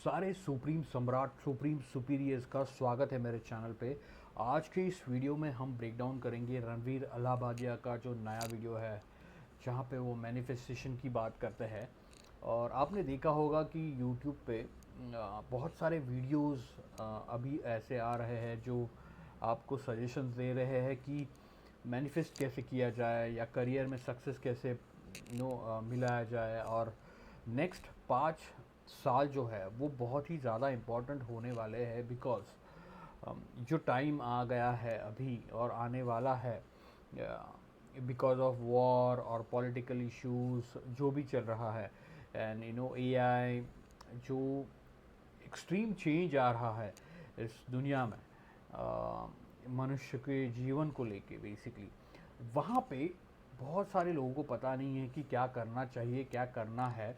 सारे सुप्रीम सम्राट supreme superiors का स्वागत है मेरे चैनल पे। आज के इस वीडियो में हम ब्रेक डाउन करेंगे रणवीर अलाहाबादिया का जो नया वीडियो है, जहाँ पे वो मैनिफेस्टेशन की बात करते हैं। और आपने देखा होगा कि यूट्यूब पे बहुत सारे वीडियोस अभी ऐसे आ रहे हैं जो आपको सजेशंस दे रहे हैं कि मैनिफेस्ट कैसे किया जाए या करियर में सक्सेस कैसे मिलाया जाए। और नेक्स्ट 5 साल जो है वो बहुत ही ज़्यादा इम्पोर्टेंट होने वाले हैं, बिकॉज जो टाइम आ गया है अभी और आने वाला है, बिकॉज ऑफ वॉर और पॉलिटिकल इश्यूज जो भी चल रहा है, एंड एआई जो एक्सट्रीम चेंज आ रहा है इस दुनिया में, मनुष्य के जीवन को लेके बेसिकली, वहाँ पे बहुत सारे लोगों को पता नहीं है कि क्या करना चाहिए, क्या करना है।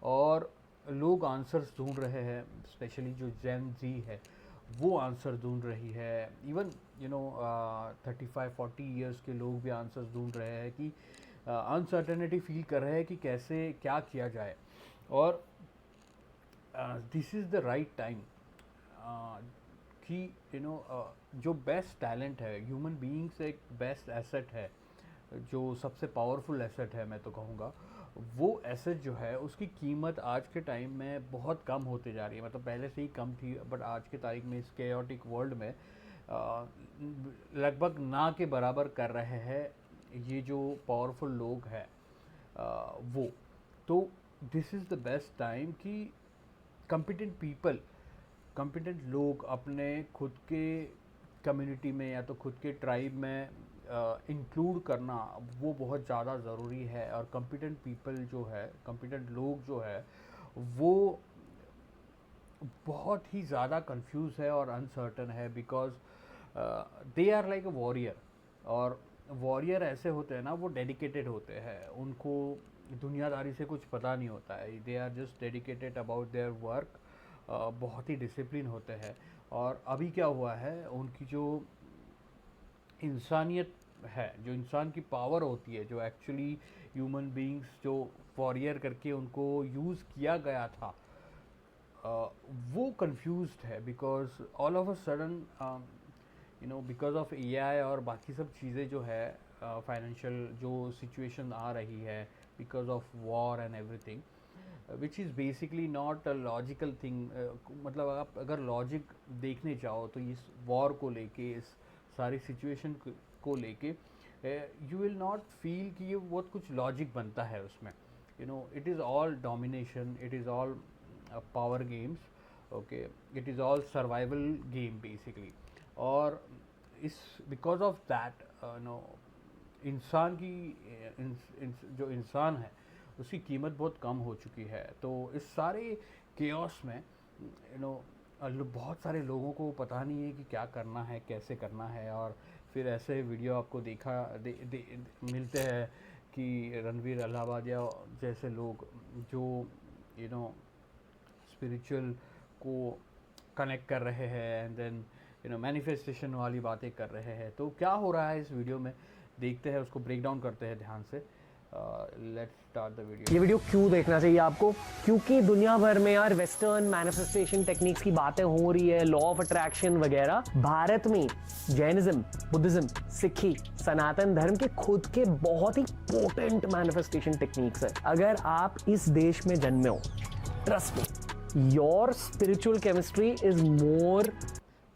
और लोग आंसर्स ढूंढ रहे हैं, स्पेशली जो जेन जी है वो आंसर ढूंढ रही है। इवन 35-40 ईयर्स के लोग भी आंसर्स ढूंढ रहे हैं कि अनसर्टेनिटी फील कर रहे हैं कि कैसे क्या किया जाए। और this is the right time कि जो बेस्ट टैलेंट है, ह्यूमन बीइंग्स एक बेस्ट एसेट है, जो सबसे पावरफुल एसेट है मैं तो कहूँगा। वो एसेट जो है उसकी कीमत आज के टाइम में बहुत कम होते जा रही है, मतलब पहले से ही कम थी, बट आज के तारीख में इस केओटिक वर्ल्ड में लगभग ना के बराबर कर रहे हैं ये जो पावरफुल लोग हैं वो। तो this is the best time कि कॉम्पिटेंट पीपल, कॉम्पिटेंट लोग अपने खुद के कम्युनिटी में या तो खुद के ट्राइब में इंक्लूड करना वो बहुत ज़्यादा ज़रूरी है। और कॉम्पिटेंट पीपल जो है, कॉम्पिटेंट लोग जो है वो बहुत ही ज़्यादा कंफ्यूज है और अनसर्टन है, because they are like a warrior. और वॉरियर ऐसे होते हैं ना, वो डेडिकेटेड होते हैं, उनको दुनियादारी से कुछ पता नहीं होता है, they are just dedicated about their work, बहुत ही डिसिप्लिन होते हैं। और अभी क्या हुआ है, उनकी जो इंसानियत है, जो इंसान की पावर होती है, जो एक्चुअली ह्यूमन बीइंग्स जो वॉरियर करके उनको यूज़ किया गया था, वो कंफ्यूज्ड है। Because all of a sudden because of AI और बाकी सब चीज़ें जो है, फाइनेंशियल जो सिचुएशन आ रही है, because of war and everything, which is basically not a logical thing. मतलब आप अगर लॉजिक देखने जाओ तो इस वॉर को लेके, इस सारी सिचुएशन को लेके, यू विल नॉट फील कि ये बहुत कुछ लॉजिक बनता है उसमें। It is all domination, it is all power games, okay, it is all survival game basically. और इस बिकॉज ऑफ दैट नो इंसान की जो इंसान है उसकी कीमत बहुत कम हो चुकी है। तो इस सारे केओस में बहुत सारे लोगों को पता नहीं है कि क्या करना है, कैसे करना है। और फिर ऐसे वीडियो आपको मिलते हैं कि रणवीर अलाहाबादिया जैसे लोग जो स्पिरिचुअल को कनेक्ट कर रहे हैं, एंड देन मैनिफेस्टेशन वाली बातें कर रहे हैं। तो क्या हो रहा है इस वीडियो में, देखते हैं, उसको ब्रेक डाउन करते हैं ध्यान से। Let's start the video. ये वीडियो क्यों देखना चाहिए आपको? क्योंकि दुनिया भर में यार वेस्टर्न मैनिफेस्टेशन टेक्निक्स की बातें हो रही है, लॉ ऑफ अट्रैक्शन वगैरह। भारत में जैनिज्म, बुद्धिज्म, सिखी, सनातन धर्म के खुद के बहुत ही पोटेंट मैनिफेस्टेशन टेक्निक्स है। अगर आप इस देश में जन्मे हो, trust me, your spiritual chemistry is more.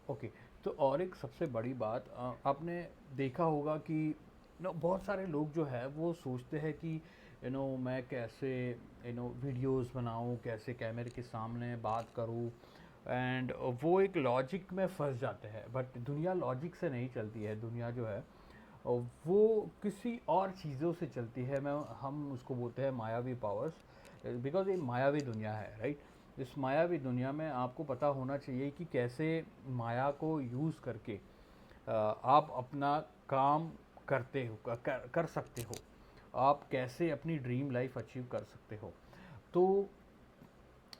Okay, तो और एक सबसे बड़ी बात, आपने देखा होगा कि बहुत सारे लोग जो है वो सोचते हैं कि मैं कैसे वीडियोस बनाऊं, कैसे कैमरे के सामने बात करूं, एंड वो एक लॉजिक में फंस जाते हैं। बट दुनिया लॉजिक से नहीं चलती है, दुनिया जो है वो किसी और चीज़ों से चलती है। हम उसको बोलते हैं मायावी पावर्स, बिकॉज ये मायावी दुनिया है, राइट। इस मायावी दुनिया में आपको पता होना चाहिए कि कैसे माया को यूज़ करके आप अपना काम करते हो, कर सकते हो, आप कैसे अपनी ड्रीम लाइफ अचीव कर सकते हो। तो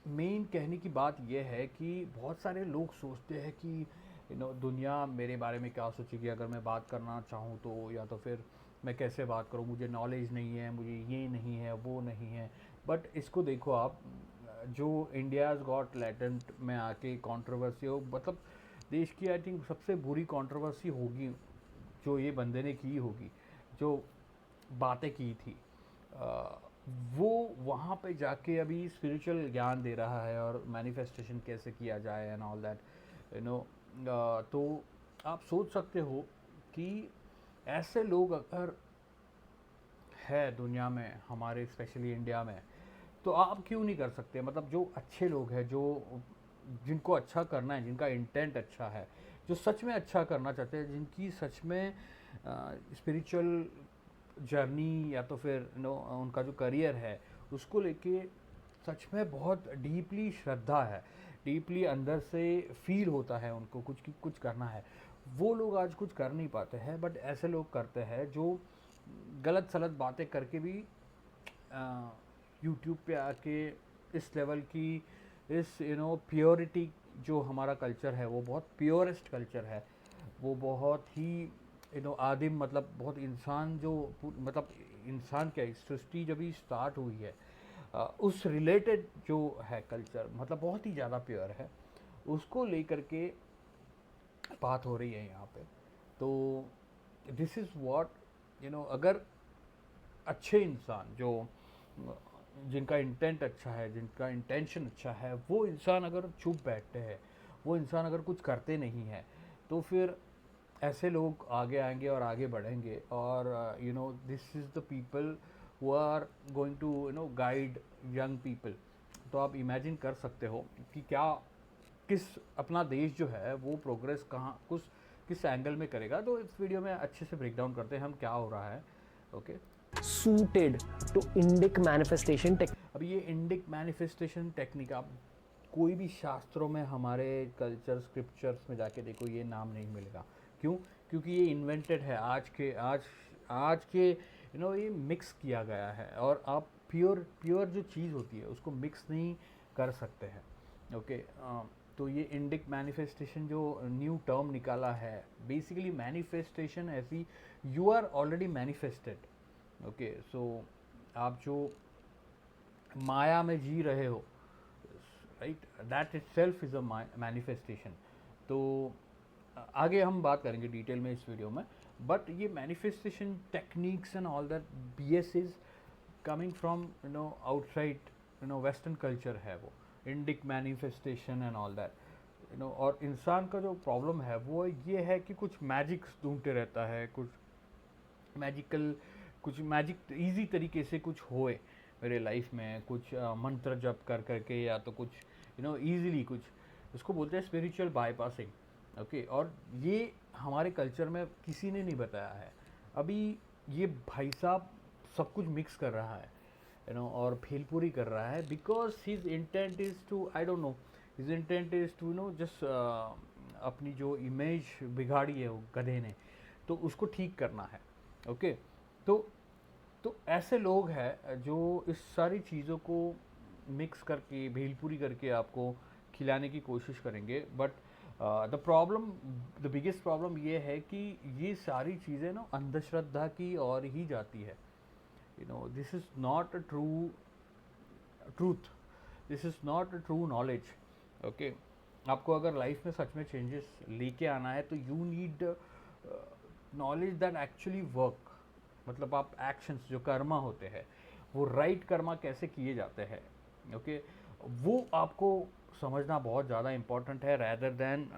मेन कहने की बात यह है कि बहुत सारे लोग सोचते हैं कि दुनिया मेरे बारे में क्या सोचेगी अगर मैं बात करना चाहूँ तो, या तो फिर मैं कैसे बात करूँ, मुझे नॉलेज नहीं है, मुझे ये नहीं है, वो नहीं है। बट इसको देखो आप, जो इंडियाज़ गॉट लैटेंट में आके कंट्रोवर्सी हो, मतलब देश की आई थिंक सबसे बुरी कंट्रोवर्सी होगी जो ये बंदे ने की होगी, जो बातें की थी। अ, वो वहाँ पे जाके अभी स्पिरिचुअल ज्ञान दे रहा है और मैनिफेस्टेशन कैसे किया जाए and all that, you know. तो आप सोच सकते हो कि ऐसे लोग अगर है दुनिया में, हमारे स्पेशली इंडिया में, तो आप क्यों नहीं कर सकते? मतलब जो अच्छे लोग हैं, जो जिनको अच्छा करना है, जिनका इंटेंट अच्छा है, जो सच में अच्छा करना चाहते हैं, जिनकी सच में स्पिरिचुअल जर्नी या तो फिर उनका जो करियर है उसको लेके सच में बहुत डीपली श्रद्धा है, डीपली अंदर से फील होता है उनको कुछ करना है, वो लोग आज कुछ कर नहीं पाते हैं। बट ऐसे लोग करते हैं जो गलत सलत बातें करके भी यूट्यूब पे आके इस लेवल की, इस प्योरिटी, जो हमारा कल्चर है वो बहुत प्योरेस्ट कल्चर है, वो बहुत ही आदिम, मतलब बहुत इंसान जो मतलब इंसान क्या, सृष्टि जब भी स्टार्ट हुई है उस रिलेटेड जो है कल्चर, मतलब बहुत ही ज़्यादा प्योर है, उसको लेकर के बात हो रही है यहाँ पे। तो दिस इज़ व्हाट अगर अच्छे इंसान जो जिनका इंटेंट अच्छा है, जिनका इंटेंशन अच्छा है, वो इंसान अगर चुप बैठते हैं, वो इंसान अगर कुछ करते नहीं हैं, तो फिर ऐसे लोग आगे आएंगे और आगे बढ़ेंगे। और this is the people who are going to guide young people. तो आप इमेजिन कर सकते हो कि क्या, किस अपना देश जो है वो प्रोग्रेस कहाँ, किस एंगल में करेगा। तो इस वीडियो में अच्छे से ब्रेक डाउन करते हैं हम क्या हो रहा है। Okay, suited to Indic manifestation technique. अब ये इंडिक मैनिफेस्टेशन टेक्निक आप कोई भी शास्त्रों में, हमारे कल्चर स्क्रिप्चर्स में जाके देखो, ये नाम नहीं मिलेगा। क्यों? क्योंकि ये इन्वेंटेड है आज के ये मिक्स किया गया है, और आप प्योर जो चीज़ होती है उसको मिक्स नहीं कर सकते हैं। ओके, तो ये इंडिक मैनिफेस्टेशन जो न्यू टर्म निकाला है, बेसिकली मैनिफेस्टेशन ऐसी, you are already manifested. Okay, so आप जो माया में जी रहे हो, right, that itself is a manifestation. तो आगे हम बात करेंगे डिटेल में इस वीडियो में। बट ये manifestation techniques and all that BS is coming from outside western culture है, वो Indic manifestation and all that और इंसान का जो प्रॉब्लम है वो ये है कि कुछ मैजिक्स ढूंढते रहता है, कुछ मैजिक ईजी तरीके से कुछ होए मेरे लाइफ में, कुछ मंत्र जप कर करके, या तो कुछ ईजिली कुछ, इसको बोलते हैं स्पिरिचुअल बाईपासिंग। ओके, और ये हमारे कल्चर में किसी ने नहीं बताया है। अभी ये भाई साहब सब कुछ मिक्स कर रहा है और भेलपुरी कर रहा है, because his intent is to, I don't know, his intent is to just अपनी जो इमेज बिगाड़ी है वो गधे ने, तो उसको ठीक करना है। ओके, तो ऐसे लोग हैं जो इस सारी चीज़ों को मिक्स करके, भेलपुरी करके आपको खिलाने की कोशिश करेंगे। बट द बिगेस्ट प्रॉब्लम ये है कि ये सारी चीज़ें अंधश्रद्धा की ओर ही जाती है। This is not a truth, this is not a true knowledge. Okay, आपको अगर लाइफ में सच में चेंजेस लेके आना है, तो you need knowledge that actually work. मतलब आप एक्शंस, जो कर्मा होते हैं, वो राइट कर्मा कैसे किए जाते हैं, ओके, वो आपको समझना बहुत ज़्यादा इम्पोर्टेंट है, rather than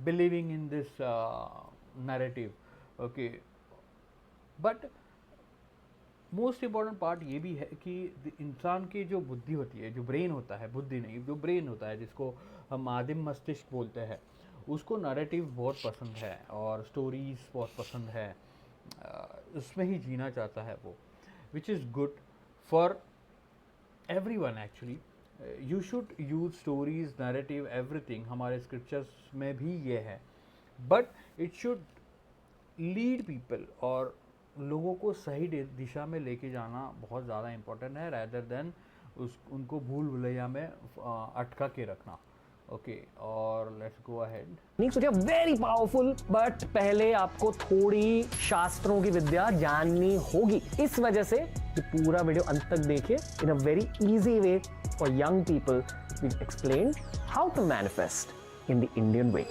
believing in this narrative. Okay, but most important part ये भी है कि इंसान की जो बुद्धि होती है, जो ब्रेन होता है, बुद्धि नहीं, जो ब्रेन होता है, जिसको हम आदिम मस्तिष्क बोलते हैं, उसको नैरेटिव बहुत पसंद है और स्टोरीज बहुत पसंद है, उसमें ही जीना चाहता है वो, which is good for every one actually. You should use stories, narrative, everything, हमारे स्क्रिप्चर्स में भी ये है, but it should lead people, और लोगों को सही दिशा में लेके जाना बहुत ज़्यादा इम्पोर्टेंट है, रैदर देन उनको भूल भुलैया में अटका के रखना। ओके और let's go ahead. Techniques which are very powerful, but पहले आपको थोड़ी शास्त्रों की विद्या जाननी होगी। इस वजह से ये पूरा वीडियो अंत तक देखिए। In a very easy way for young people we explain how to manifest in the Indian way.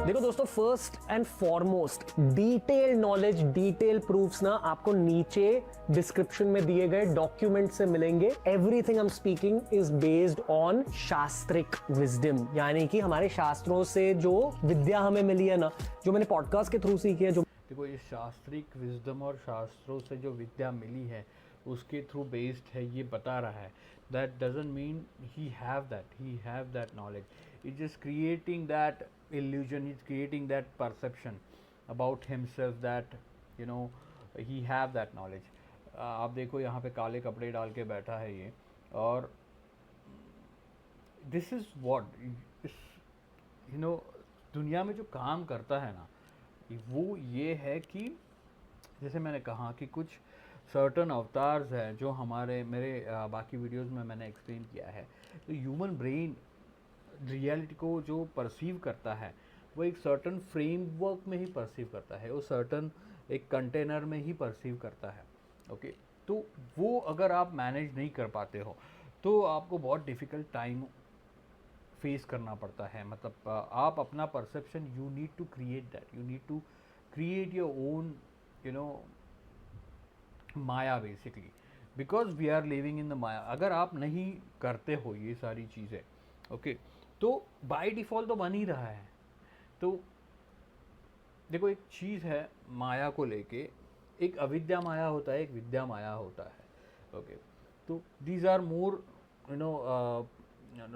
देखो दोस्तों, first and foremost detail knowledge, detail proofs ना आपको नीचे डिस्क्रिप्शन में दिए गए डॉक्यूमेंट से मिलेंगे। Everything I am speaking is based on शास्त्रिक विजडम, यानी कि हमारे शास्त्रों से जो विद्या हमें मिली है ना, जो मैंने पॉडकास्ट के थ्रू सीखी है, जो देखो ये शास्त्रिक विजडम और शास्त्रों से जो विद्या मिली है उसके थ्रू बेस्ड है, ये बता रहा है। That doesn't mean he have that knowledge, it just creating that illusion, he's creating that perception about himself that you know he have that knowledge। आप देखो यहाँ पे काले कपड़े डाल के बैठा है ये, और this is what you know दुनिया में जो काम करता है ना, वो ये है कि जैसे मैंने कहा कि कुछ सर्टन अवतार्स हैं जो हमारे मेरे बाकी वीडियोस में मैंने एक्सप्लेन किया है। तो ह्यूमन ब्रेन रियलिटी को जो परसीव करता है वो एक सर्टन फ्रेमवर्क में ही परसीव करता है, वो सर्टन एक कंटेनर में ही परसीव करता है। ओके, तो वो अगर आप मैनेज नहीं कर पाते हो तो आपको बहुत डिफ़िकल्ट टाइम फेस करना पड़ता है। मतलब आप अपना perception, you need to create that, you need to create your own maya basically, because we are living in the maya. अगर आप नहीं करते हो ये सारी चीज़ें, ओके, तो बाय डिफ़ॉल्ट तो बन ही रहा है। तो देखो एक चीज़ है माया को लेके, एक अविद्या माया होता है, एक विद्या माया होता है। ओके, तो these are more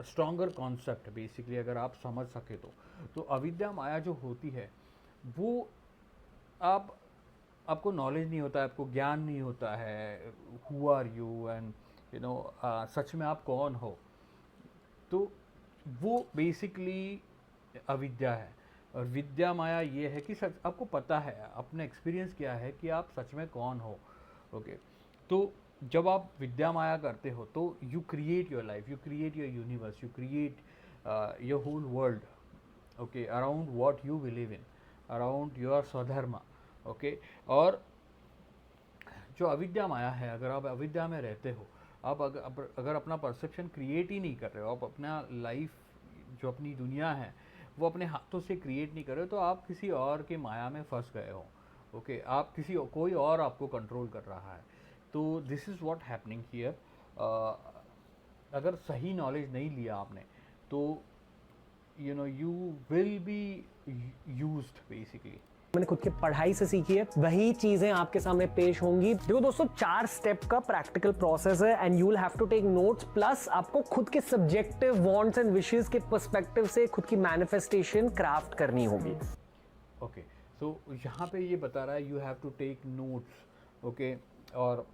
stronger concept basically, अगर आप समझ सके तो अविद्या माया जो होती है वो आपको नॉलेज नहीं होता है, आपको ज्ञान नहीं होता है, हु आर यू एंड सच में आप कौन हो। तो वो बेसिकली अविद्या है। और विद्या माया ये है कि सच आपको पता है, अपने एक्सपीरियंस किया है कि आप सच में कौन हो। ओके, तो जब आप विद्या माया करते हो तो you create your life, you create your universe, you create your whole world, okay, around what you believe in, around your swadharma. Okay, और जो अविद्या माया है, अगर आप अविद्या में रहते हो, आप अगर अपना परसेप्शन क्रिएट ही नहीं कर रहे हो, आप अपना लाइफ जो अपनी दुनिया है वो अपने हाथों से क्रिएट नहीं कर रहे हो, तो आप किसी और के माया में फंस गए हो। ओके, आप कोई और आपको कंट्रोल कर रहा है। तो this is what happening here. अगर सही नॉलेज नहीं लिया आपने तो you will be used basically. मैंने खुद की पढ़ाई से सीखी है, वही चीजें आपके सामने पेश होंगी। देखो दोस्तों, 4 स्टेप का प्रैक्टिकल प्रोसेस है and you will have to take notes, plus आपको खुद के सब्जेक्टिव वांट्स एंड विशेस के पर्सपेक्टिव से खुद की मैनिफेस्टेशन क्राफ्ट करनी होगी। ओके, सो यहाँ पे ये बता रहा है you have to take notes. Okay, और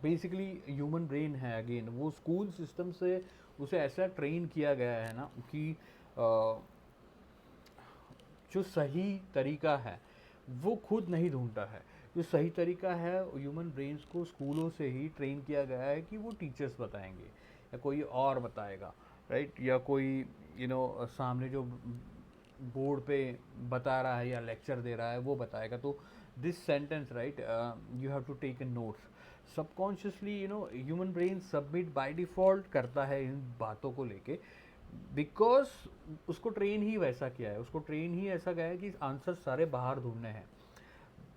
बेसिकली ह्यूमन ब्रेन है, अगेन वो स्कूल सिस्टम से उसे ऐसा ट्रेन किया गया है ना कि जो सही तरीका है वो खुद नहीं ढूंढता है। जो सही तरीका है ह्यूमन ब्रेन्स को स्कूलों से ही ट्रेन किया गया है कि वो टीचर्स बताएंगे या कोई और बताएगा, राइट, या कोई सामने जो बोर्ड पे बता रहा है या लेक्चर दे रहा है वो बताएगा। तो this sentence, right, you have to take in notes. Subconsciously human brain submit by default करता है इन बातों को लेके, बिकॉज उसको ट्रेन ही वैसा किया है, उसको ट्रेन ही ऐसा गया है कि आंसर सारे बाहर ढूंढने हैं।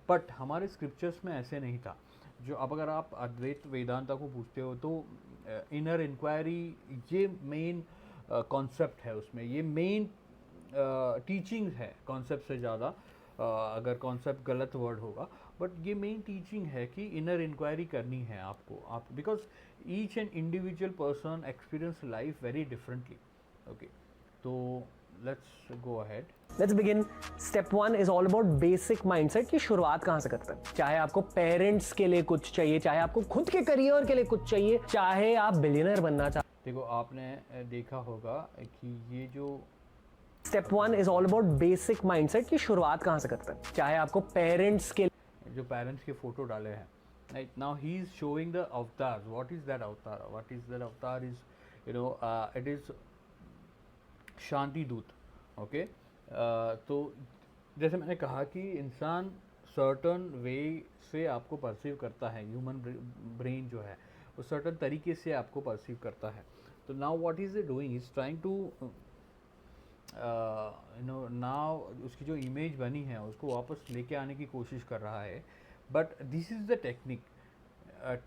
बट हमारे स्क्रिप्चर्स में ऐसे नहीं था। जो अब अगर आप अद्वैत वेदांता को पूछते हो तो इनर इंक्वायरी ये मेन कॉन्सेप्ट है, उसमें ये मेन टीचिंग है कॉन्सेप्ट से ज़्यादा। अगर कॉन्सेप्ट गलत वर्ड होगा, बट ये मेन टीचिंग है कि इनर इंक्वायरी करनी है आपको, because each and individual person experience life very differently. Okay, तो let's go ahead. Let's begin. Step 1 is all about basic mindset की शुरुआत कहाँ से करते हैं। चाहे आपको पेरेंट्स के लिए कुछ चाहिए, चाहे आपको खुद के करियर के लिए कुछ चाहिए, चाहे आप बिलियनर बनना चाहते। देखो आपने देखा होगा कि ये जो step 1 is all about basic mindset की शुरुआत कहाँ से करते हैं। चाहे आपको पेरेंट्स के जो पेरेंट्स के फ़ोटो डाले हैं Right now he is showing the avatars. What is that avatar? What is that avatar is, it is शांति दूत. ओके. तो जैसे मैंने कहा कि इंसान सर्टन वे से आपको परसीव करता है, ह्यूमन ब्रेन जो है वो सर्टन तरीके से आपको परसीव करता है. तो now what is it doing, is trying to now उसकी जो इमेज बनी है उसको वापस लेके आने की कोशिश कर रहा है. But this is the technique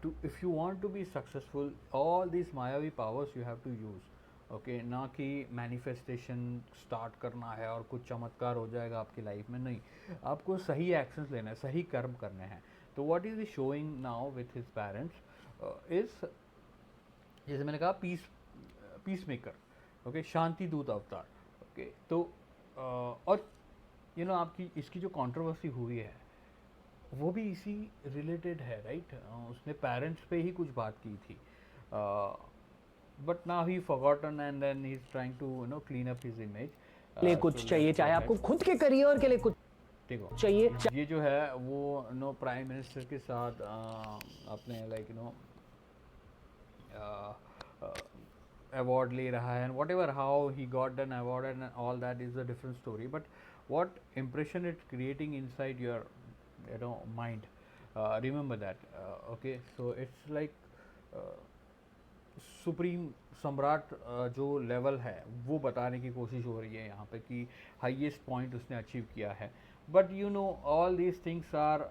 to, if you want to be successful, all this मायावी powers you have to use. Okay, ना कि मैनिफेस्टेशन स्टार्ट करना है और कुछ चमत्कार हो जाएगा आपकी लाइफ में, नहीं. आपको सही एक्शंस लेना है, सही कर्म करने हैं. तो what is he showing now with his parents is, जैसे मैंने कहा, पीस मेकर. ओके, शांति दूत अवतार. ओके, तो और आपकी इसकी जो कंट्रोवर्सी हुई है वो भी इसी रिलेटेड है, राइट. उसने पेरेंट्स पे ही कुछ बात की थी, but now he forgotten and then he is trying to clean up his image. लिए कुछ चाहिए, चाहे आपको खुद के करियर के लिए कुछ देखो चाहिए. ये जो है वो प्राइम मिनिस्टर के साथ अपने अवार्ड ले रहा है, and whatever how he got than award and all that is a different story. But what impression it creating inside your mind, remember that. Okay, so it's like supreme सम्राट जो level है वो बताने की कोशिश हो रही है यहाँ पे कि हाईएस्ट पॉइंट उसने अचीव किया है. But all these things are,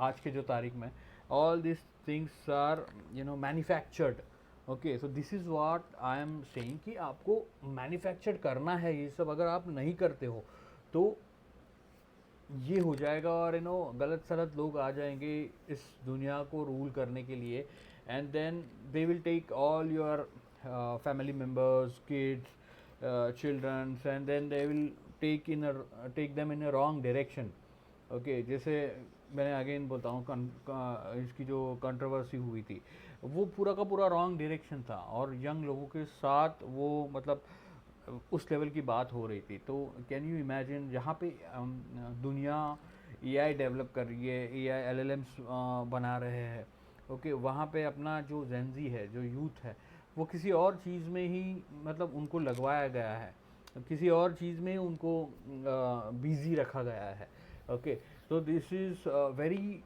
आज के जो तारीख में all these things are manufactured. Okay, so this is what I am saying कि आपको मैन्युफैक्चर करना है ये सब. अगर आप नहीं करते हो तो ये हो जाएगा, और गलत सलत लोग आ जाएंगे इस दुनिया को रूल करने के लिए, and then they will take all your family members, kids, childrens, and then they will take them in a wrong direction. Okay, जैसे मैंने अगेन बोलता हूँ, इसकी जो कंट्रोवर्सी हुई थी वो पूरा का पूरा रॉन्ग डायरेक्शन था, और यंग लोगों के साथ वो मतलब उस लेवल की बात हो रही थी. तो कैन यू इमेजिन, जहाँ पे दुनिया एआई डेवलप कर रही है, एआई एलएलएम्स बना रहे हैं. ओके, वहाँ पे अपना जो जेनजी है, जो यूथ है, वो किसी और चीज़ में ही मतलब उनको लगवाया गया है, किसी और चीज़ में उनको बिजी रखा गया है. Okay, so this is very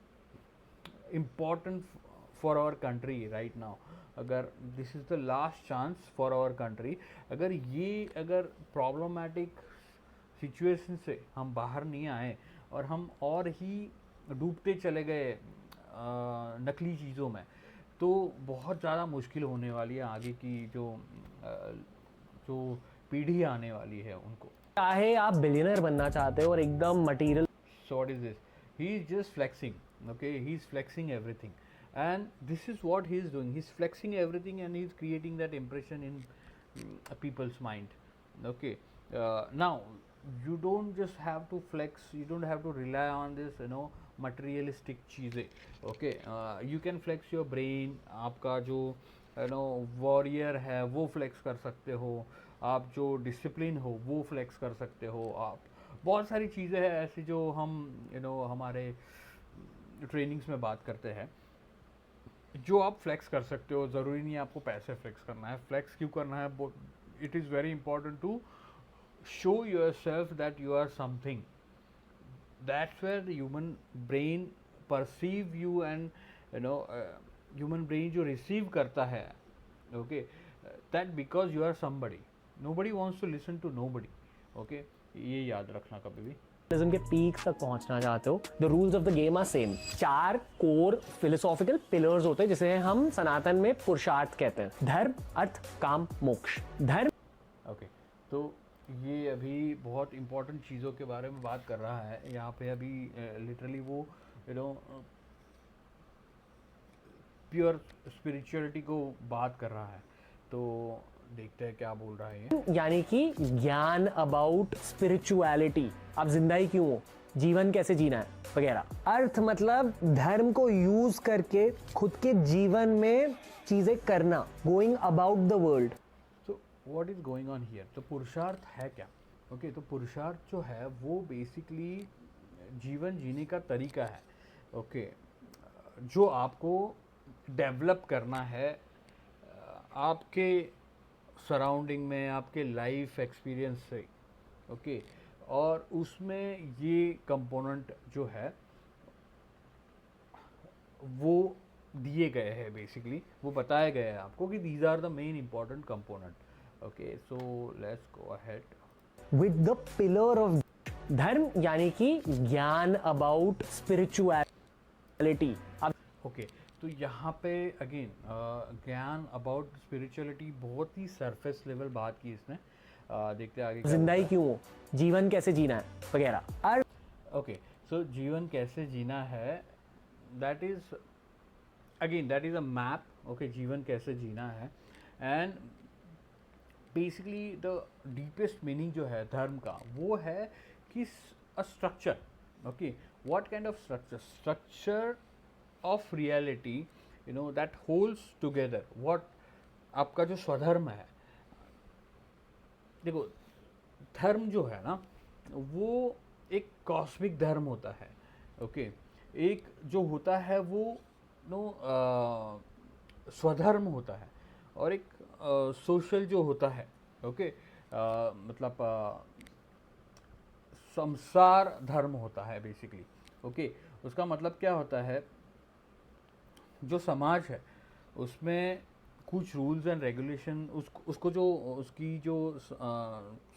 important for our country right now. अगर this is the last chance for our country, अगर प्रॉब्लमेटिक सिचुएशन से हम बाहर नहीं आए और हम और ही डूबते चले गए नकली चीज़ों में, तो बहुत ज़्यादा मुश्किल होने वाली है आगे की जो पीढ़ी आने वाली है उनको. चाहे आप बिलियनर बनना चाहते हो और एकदम material. So what is this? He is just flexing. Okay, he is flexing everything, and this is what he is doing. He's flexing everything, and he's creating that impression in people's mind. Okay, now you don't just have to flex. You don't have to rely on this, materialistic चीज़ें. Okay, you can flex your brain. आपका जो warrior है वो flex कर सकते हो. आप जो discipline हो वो flex कर सकते हो. आप बहुत सारी चीज़ें हैं ऐसी जो हम हमारे ट्रेनिंग्स में बात करते हैं, जो आप फ्लेक्स कर सकते हो. ज़रूरी नहीं है आपको पैसे फ्लेक्स करना है. फ्लेक्स क्यों करना है? It is very important to show yourself that you are something. That's where the human brain perceive you, and human brain जो रिसीव करता है, okay, that because you are somebody. Nobody wants to listen to nobody. Okay, ये याद रखना कभी भी. के peak तक पहुंचना चाहते हो, the rules of the game are same. 4 core philosophical pillars होते हैं जिसे हम सनातन में पुरुषार्थ कहते हैं. धर्म, अर्थ, काम, मोक्ष. धर्म. ओके, तो ये अभी बहुत इंपॉर्टेंट चीज़ों के बारे में बात कर रहा है यहाँ पे. अभी लिटरली वो प्योर स्पिरिचुअलिटी को बात कर रहा है. तो देखते हैं क्या बोल रहा है. यानी कि ज्ञान अबाउट स्पिरिचुअलिटी. आप जिंदा ही क्यों हो, जीवन कैसे जीना है वगैरह. अर्थ मतलब धर्म को यूज करके खुद के जीवन में चीजें करना, going about the world. So what is going on here? तो पुरुषार्थ है क्या? ओके, तो पुरुषार्थ जो है वो बेसिकली जीवन जीने का तरीका है. ओके, जो आपको डेवलप करना है आपके सराउंडिंग में, आपके लाइफ एक्सपीरियंस से, ओके। और उसमें ये कंपोनेंट जो है वो दिए गए हैं, बेसिकली वो बताया गया है आपको कि these are the main important component. Okay, so let's go ahead with the pillar of dharma, यानी कि ज्ञान अबाउट स्पिरिचुअलिटी। अब ओके, तो यहाँ पे अगेन ज्ञान अबाउट स्पिरिचुअलिटी, बहुत ही सरफेस लेवल बात की इसने। देखते हैं आगे क्या जिंदा ही होता क्यों हो, जीवन कैसे जीना है वगैरह। है। ओके, सो जीवन कैसे जीना है, that is again that is a map. Okay, जीवन कैसे जीना है, and basically the deepest meaning जो है धर्म का वो है कि a structure. Okay, what kind of structure, structure of reality, you know, that holds together what आपका जो स्वधर्म है। देखो, धर्म जो है ना वो एक कॉस्मिक धर्म होता है। ओके, एक जो होता है वो नो स्वधर्म होता है, और एक सोशल जो होता है। ओके, मतलब संसार धर्म होता है बेसिकली। ओके, उसका मतलब क्या होता है, जो समाज है उसमें कुछ रूल्स एंड रेगुलेशन, उसको जो उसकी जो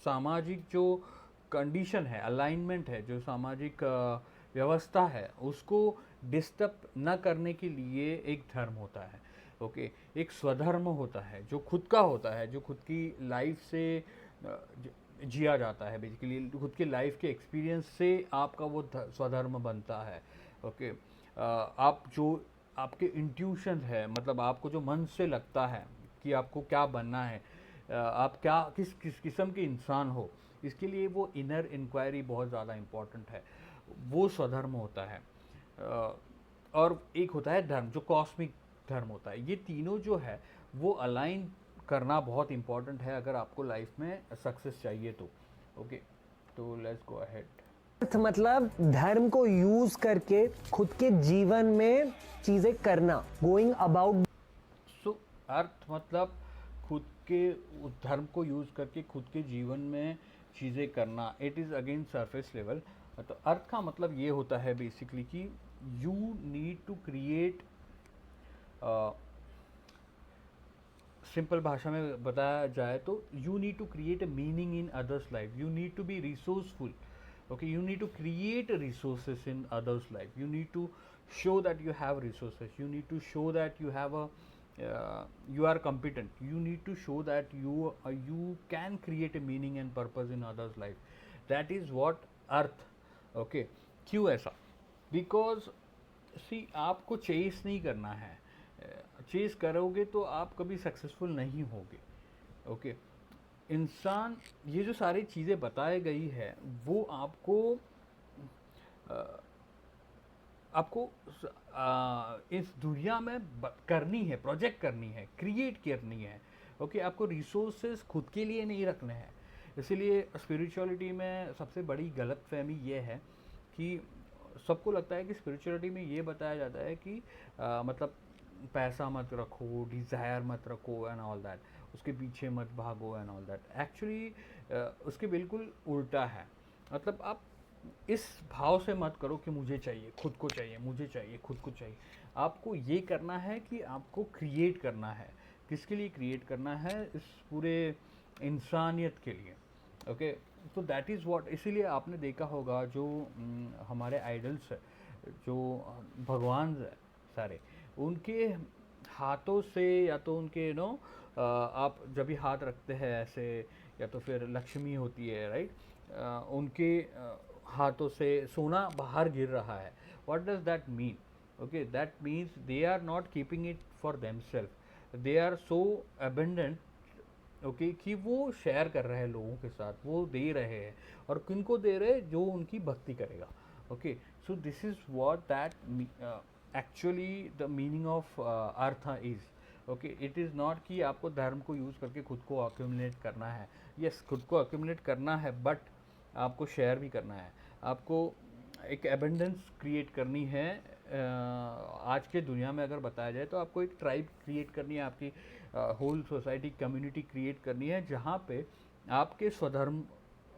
सामाजिक जो कंडीशन है, अलाइनमेंट है, जो सामाजिक व्यवस्था है, उसको डिस्टर्ब न करने के लिए एक धर्म होता है। ओके, एक स्वधर्म होता है जो खुद का होता है, जो खुद की लाइफ से जिया जाता है, बेसिकली खुद की लाइफ के एक्सपीरियंस से आपका वो स्वधर्म बनता है। ओके, आप जो आपके इंट्यूशन है, मतलब आपको जो मन से लगता है कि आपको क्या बनना है, आप क्या किस किस किस्म के इंसान हो, इसके लिए वो इनर इंक्वायरी बहुत ज़्यादा इम्पॉर्टेंट है, वो स्वधर्म होता है। और एक होता है धर्म जो कॉस्मिक धर्म होता है। ये तीनों जो है वो अलाइन करना बहुत इम्पॉर्टेंट है अगर आपको लाइफ में सक्सेस चाहिए तो। ओके, तो लेट्स गो अहेड। अर्थ मतलब धर्म को यूज करके खुद के जीवन में चीजें करना, गोइंग अबाउट। सो अर्थ मतलब खुद के उस धर्म को यूज़ करके खुद के जीवन में चीज़ें करना। It is again surface level. तो अर्थ का मतलब ये होता है बेसिकली कि you need to create, simple भाषा में बताया जाए तो you need to create a meaning in others life, you need to be resourceful. Okay, you need to create resources in others life, you need to show that you have resources, you need to show that you have a you are competent, you need to show that you can create a meaning and purpose in others life. That is what earth। okay, क्यों ऐसा, because see आपको chess नहीं करना है, chess करोगे तो आप कभी सक्सेसफुल नहीं होगे। ओके, इंसान ये जो सारी चीज़ें बताई गई है वो आपको आपको इस दुनिया में करनी है, प्रोजेक्ट करनी है, क्रिएट करनी है। ओके, आपको रिसोर्सेज खुद के लिए नहीं रखने हैं। इसीलिए स्पिरिचुअलिटी में सबसे बड़ी गलतफहमी ये है कि सबको लगता है कि स्पिरिचुअलिटी में ये बताया जाता है कि मतलब पैसा मत रखो, डिज़ायर मत रखो एंड ऑल दैट, उसके पीछे मत भागो एंड ऑल दैट। एक्चुअली उसके बिल्कुल उल्टा है। मतलब आप इस भाव से मत करो कि मुझे चाहिए, खुद को चाहिए, मुझे चाहिए, खुद को चाहिए। आपको ये करना है कि आपको क्रिएट करना है। किसके लिए क्रिएट करना है? इस पूरे इंसानियत के लिए। ओके, तो दैट इज़ व्हाट। इसीलिए आपने देखा होगा जो हमारे आइडल्स है, जो भगवान है सारे, उनके हाथों से या तो उनके नो आप जब भी हाथ रखते हैं ऐसे, या तो फिर लक्ष्मी होती है, राइट, उनके हाथों से सोना बाहर गिर रहा है। What does that mean? Okay, that means they are not keeping it for themself, they are so abundant. Okay, कि वो शेयर कर रहे हैं लोगों के साथ, वो दे रहे हैं। और किनको दे रहे हैं? जो उनकी भक्ति करेगा। Okay, so this is what that actually the meaning of earth is. Okay, it is not कि आपको धर्म को यूज़ करके खुद को अक्यूमुलेट करना है। यस, खुद को अक्यूमुलेट करना है, बट आपको शेयर भी करना है। आपको एक एबेंडेंस क्रिएट करनी है आज के दुनिया में अगर बताया जाए तो आपको एक ट्राइब क्रिएट करनी है, आपकी होल सोसाइटी कम्युनिटी क्रिएट करनी है, जहाँ पे आपके स्वधर्म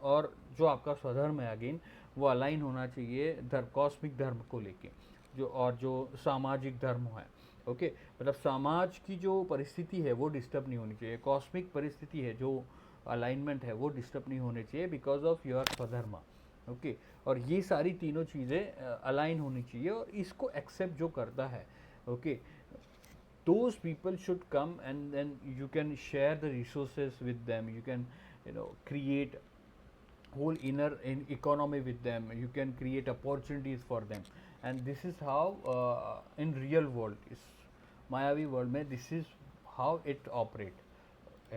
और जो आपका स्वधर्म है अगेन वो अलाइन होना चाहिए धर्म, कॉस्मिक धर्म को लेके, जो और जो सामाजिक धर्म है। ओके, मतलब समाज की जो परिस्थिति है वो डिस्टर्ब नहीं होनी चाहिए, कॉस्मिक परिस्थिति है जो अलाइनमेंट है वो डिस्टर्ब नहीं होने चाहिए बिकॉज ऑफ योर स्वधर्म। ओके, और ये सारी तीनों चीज़ें अलाइन होनी चाहिए, और इसको एक्सेप्ट जो करता है, okay, those people should come and then you can share the resources with them, you can create whole inner economy with them, you can create opportunities for them, and this is how in real world is mayavi world mein this is how it operate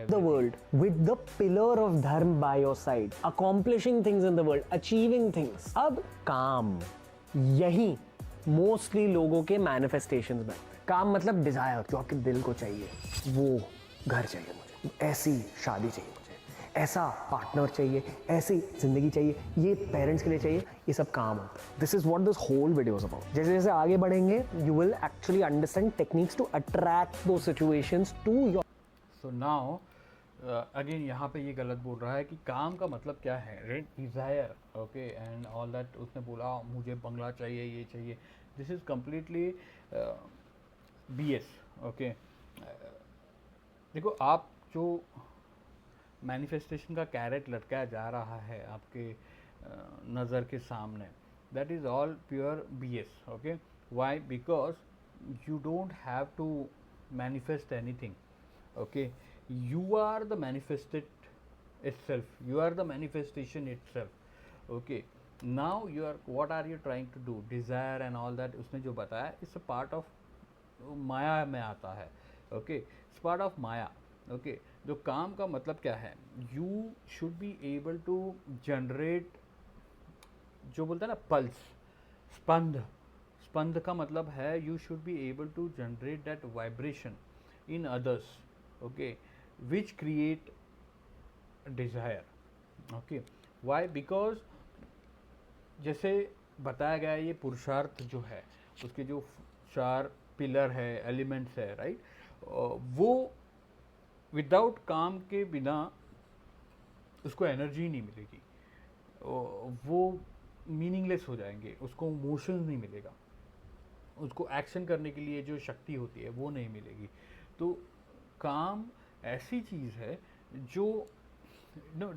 the world with the pillar of dharma by your side, accomplishing things in the world, achieving things. अब काम, यही mostly लोगों के manifestations में काम मतलब Dzire, जो आपके दिल को चाहिए, वो घर चाहिए मुझे, ऐसी शादी चाहिए मुझे, ऐसा पार्टनर चाहिए, ऐसी जिंदगी चाहिए, ये पेरेंट्स के लिए चाहिए, ये सब काम होता है. This is what this whole video is about. जैसे जैसे आगे बढ़ेंगे you will actually understand techniques to attract those situations to your. So now again यहाँ पे ये गलत बोल रहा है कि काम का मतलब क्या है, rate desire, okay, and all that. उसने बोला मुझे बंगला चाहिए, ये चाहिए, this is completely BS. Okay, देखो आप जो मैनिफेस्टेशन का कैरेट लटकाया जा रहा है आपके नज़र के सामने, that is all pure BS. Okay, why? Because you don't have to manifest anything. Okay, you are the manifested itself, you are the manifestation itself. Okay, now you are, what are you trying to do, desire and all that उसने जो बताया it's a part of माया में आता है. Okay, it's part of Maya. Okay, जो काम का मतलब क्या है, you should be able to generate, जो बोलता है ना पल्स, स्पंद, स्पंद का मतलब है you should be able to generate that vibration in others. Okay, which create desire. Okay, why? Because जैसे बताया गया है ये पुरुषार्थ जो है उसके जो 4 पिलर है, एलिमेंट्स है, राइट, वो विदाउट काम के बिना उसको एनर्जी नहीं मिलेगी, वो मीनिंगलेस हो जाएंगे, उसको मोशन नहीं मिलेगा, उसको एक्शन करने के लिए जो शक्ति होती है वो नहीं मिलेगी. तो काम ऐसी चीज़ है जो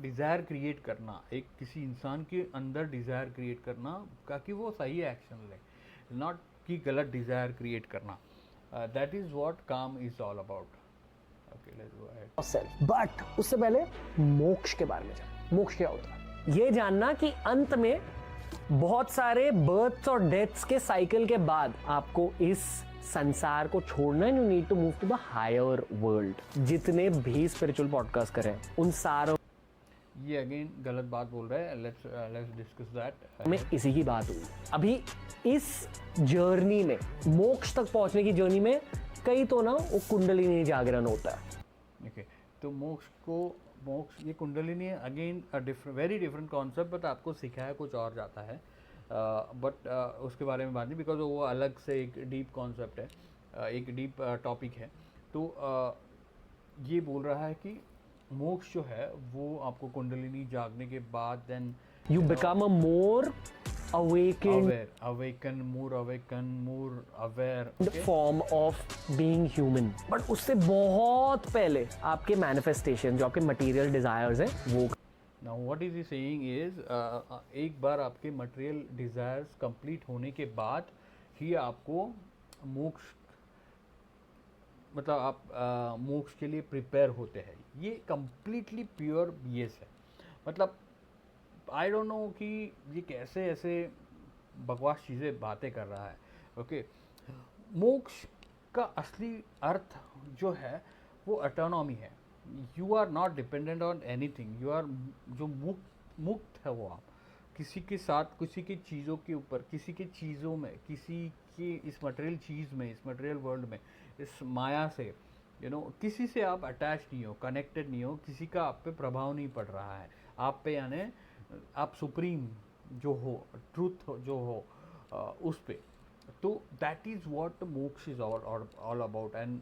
डिज़ायर क्रिएट करना, एक किसी इंसान के अंदर डिज़ायर क्रिएट करना ताकि वो सही एक्शन ले, नॉट कि गलत डिज़ायर क्रिएट करना. दैट इज़ व्हाट काम is all about. Okay, let's go ahead. But उससे पहले मोक्ष के बारे में जान. मोक्ष क्या होता है, ये जानना कि अंत में बहुत सारे बर्थ्स और डेथ्स के साइकिल के बाद आपको इस संसार को छोड़ना है. You need to move to the higher world. जितने भी स्पिरिचुअल पॉडकास्ट करें उन सारों, ये अगेन गलत बात बोल रहे हैं. Let's discuss that. में इसी की बात हुई. अभी इस जर्नी में, मोक्ष तक पहुंचने की जर्नी में, कई तो ना वो कुंडलिनी जागरण होता है. ओके, तो मोक्ष ये kundalini again very different concept, but आपको सिखाया कुछ और जाता है. बट उसके बारे में बात नहीं, बिकॉज वो अलग से एक डीप कॉन्सेप्ट है, एक डीप टॉपिक है. तो ये बोल रहा है कि मोक्ष जो है वो आपको कुंडलिनी जागने के बाद then you become a more awaken, more aware form of being human. But उससे बहुत पहले आपके मैनिफेस्टेशन, जो आपके मटेरियल डिजायर्स हैं, वो. Now what is he saying is एक बार आपके मटेरियल डिज़ायर्स कंप्लीट होने के बाद ही आपको मोक्ष, मतलब आप मोक्ष के लिए प्रिपेयर होते हैं. ये कम्प्लीटली प्योर BS है. मतलब आई डोंट नो कि ये कैसे ऐसे बकवास चीज़ें बातें कर रहा है. ओके, मोक्ष का असली अर्थ जो है वो ऑटोनॉमी है. You are not dependent on anything. You are जो मुक्त है वो आप किसी के साथ, किसी की चीज़ों के ऊपर, किसी की चीज़ों में, किसी की इस मटेरियल चीज़ में, इस मटेरियल वर्ल्ड में, इस माया से किसी से आप अटैच नहीं हो, कनेक्टेड नहीं हो, किसी का आप पे प्रभाव नहीं पड़ रहा है आप पे, यानी आप सुप्रीम जो हो, ट्रूथ जो हो उस पे. तो दैट इज़ वॉट मोक्ष is all about. And